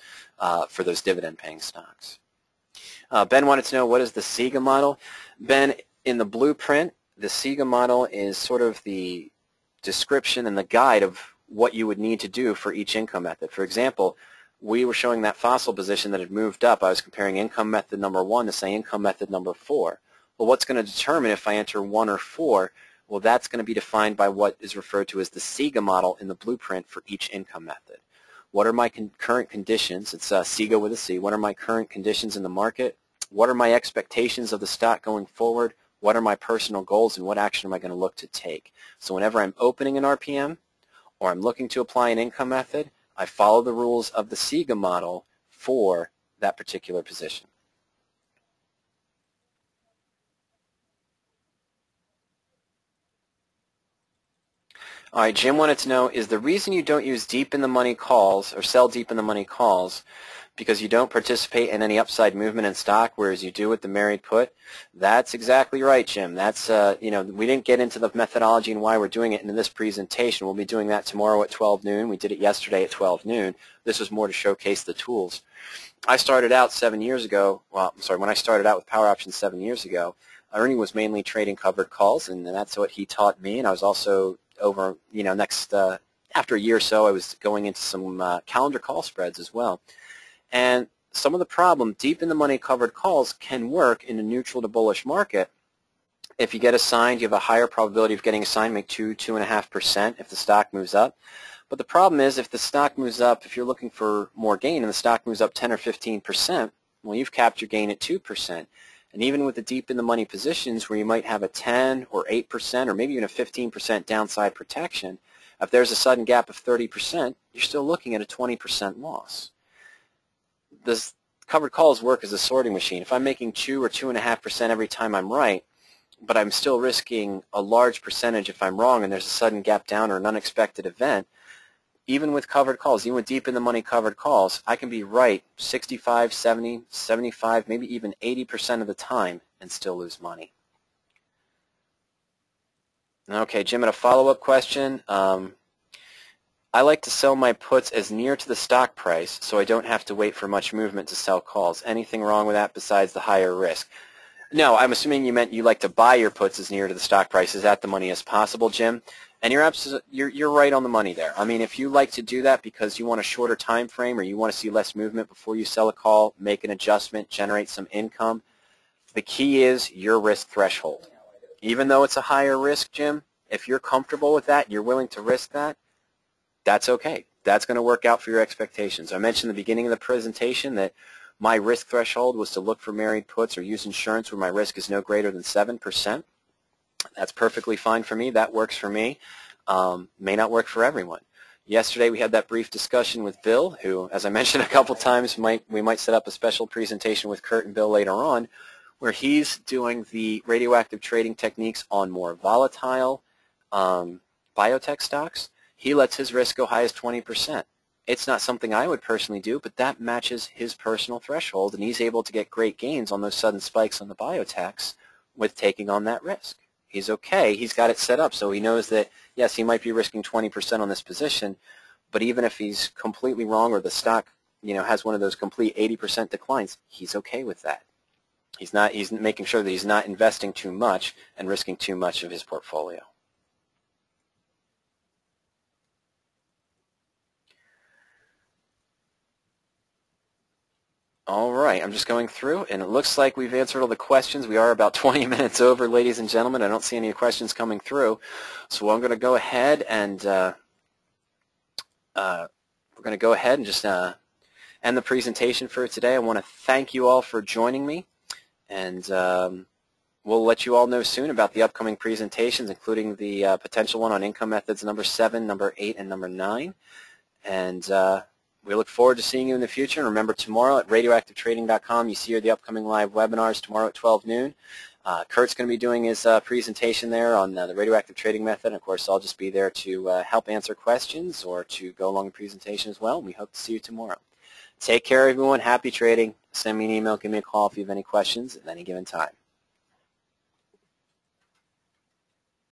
S1: for those dividend-paying stocks. Ben wanted to know, what is the Seagull model? Ben, in the blueprint, the Seagull model is sort of the description and the guide of what you would need to do for each income method. For example, we were showing that fossil position that had moved up. I was comparing income method number 1 to, say, income method number 4. Well, what's going to determine if I enter 1 or 4? Well, that's going to be defined by what is referred to as the Seagull model in the blueprint for each income method. What are my current conditions? It's Seagull with a C. What are my current conditions in the market? What are my expectations of the stock going forward? What are my personal goals, and what action am I going to look to take? So whenever I'm opening an RPM or I'm looking to apply an income method, I follow the rules of the Seagull model for that particular position. All right, Jim wanted to know, is the reason you don't use deep in the money calls or sell deep in the money calls because you don't participate in any upside movement in stock, whereas you do with the married put? That's exactly right, Jim. That's, we didn't get into the methodology and why we're doing it in this presentation. We'll be doing that tomorrow at 12 noon. We did it yesterday at 12 noon. This was more to showcase the tools. I started out 7 years ago, when I started out with PowerOptions 7 years ago, Ernie was mainly trading covered calls, and that's what he taught me, and I was also over, after a year or so, I was going into some calendar call spreads as well. And some of the problem, deep in the money covered calls can work in a neutral to bullish market. If you get assigned, you have a higher probability of getting assigned, make 2.5% if the stock moves up. But the problem is if the stock moves up, if you're looking for more gain and the stock moves up 10 or 15%, well, you've capped your gain at 2%. And even with the deep in the money positions where you might have a 10 or 8% or maybe even a 15% downside protection, if there's a sudden gap of 30%, you're still looking at a 20% loss. This covered calls work as a sorting machine. If I'm making 2 or 2.5% every time I'm right, but I'm still risking a large percentage if I'm wrong and there's a sudden gap down or an unexpected event, even with covered calls, even with deep in the money covered calls, I can be right 65, 70, 75, maybe even 80% of the time and still lose money. Okay, Jim, and a follow-up question. I like to sell my puts as near to the stock price so I don't have to wait for much movement to sell calls. Anything wrong with that besides the higher risk? No, I'm assuming you meant you like to buy your puts as near to the stock price as at the money as possible, Jim. And you're right on the money there. I mean, if you like to do that because you want a shorter time frame or you want to see less movement before you sell a call, make an adjustment, generate some income, the key is your risk threshold. Even though it's a higher risk, Jim, if you're comfortable with that, you're willing to risk that, that's okay. That's going to work out for your expectations. I mentioned at the beginning of the presentation that my risk threshold was to look for married puts or use insurance where my risk is no greater than 7%. That's perfectly fine for me. That works for me. May not work for everyone. Yesterday we had that brief discussion with Bill, who, as I mentioned a couple times, we might set up a special presentation with Kurt and Bill later on, where he's doing the radioactive trading techniques on more volatile biotech stocks. He lets his risk go high as 20%. It's not something I would personally do, but that matches his personal threshold, and he's able to get great gains on those sudden spikes on the biotechs with taking on that risk. He's okay. He's got it set up so he knows that, yes, he might be risking 20% on this position, but even if he's completely wrong or the stock, has one of those complete 80% declines, he's okay with that. He's making sure that he's not investing too much and risking too much of his portfolio. All right, I'm just going through, and it looks like we've answered all the questions. We are about 20 minutes over, ladies and gentlemen. I don't see any questions coming through, so I'm going to go ahead and just end the presentation for today. I want to thank you all for joining me, and we'll let you all know soon about the upcoming presentations, including the potential one on income methods number 7, number 8, and number 9, and we look forward to seeing you in the future. And remember, tomorrow at radioactivetrading.com, you see the upcoming live webinars tomorrow at 12 noon. Kurt's going to be doing his presentation there on the radioactive trading method. And, of course, I'll just be there to help answer questions or to go along the presentation as well. And we hope to see you tomorrow. Take care, everyone. Happy trading. Send me an email. Give me a call if you have any questions at any given time.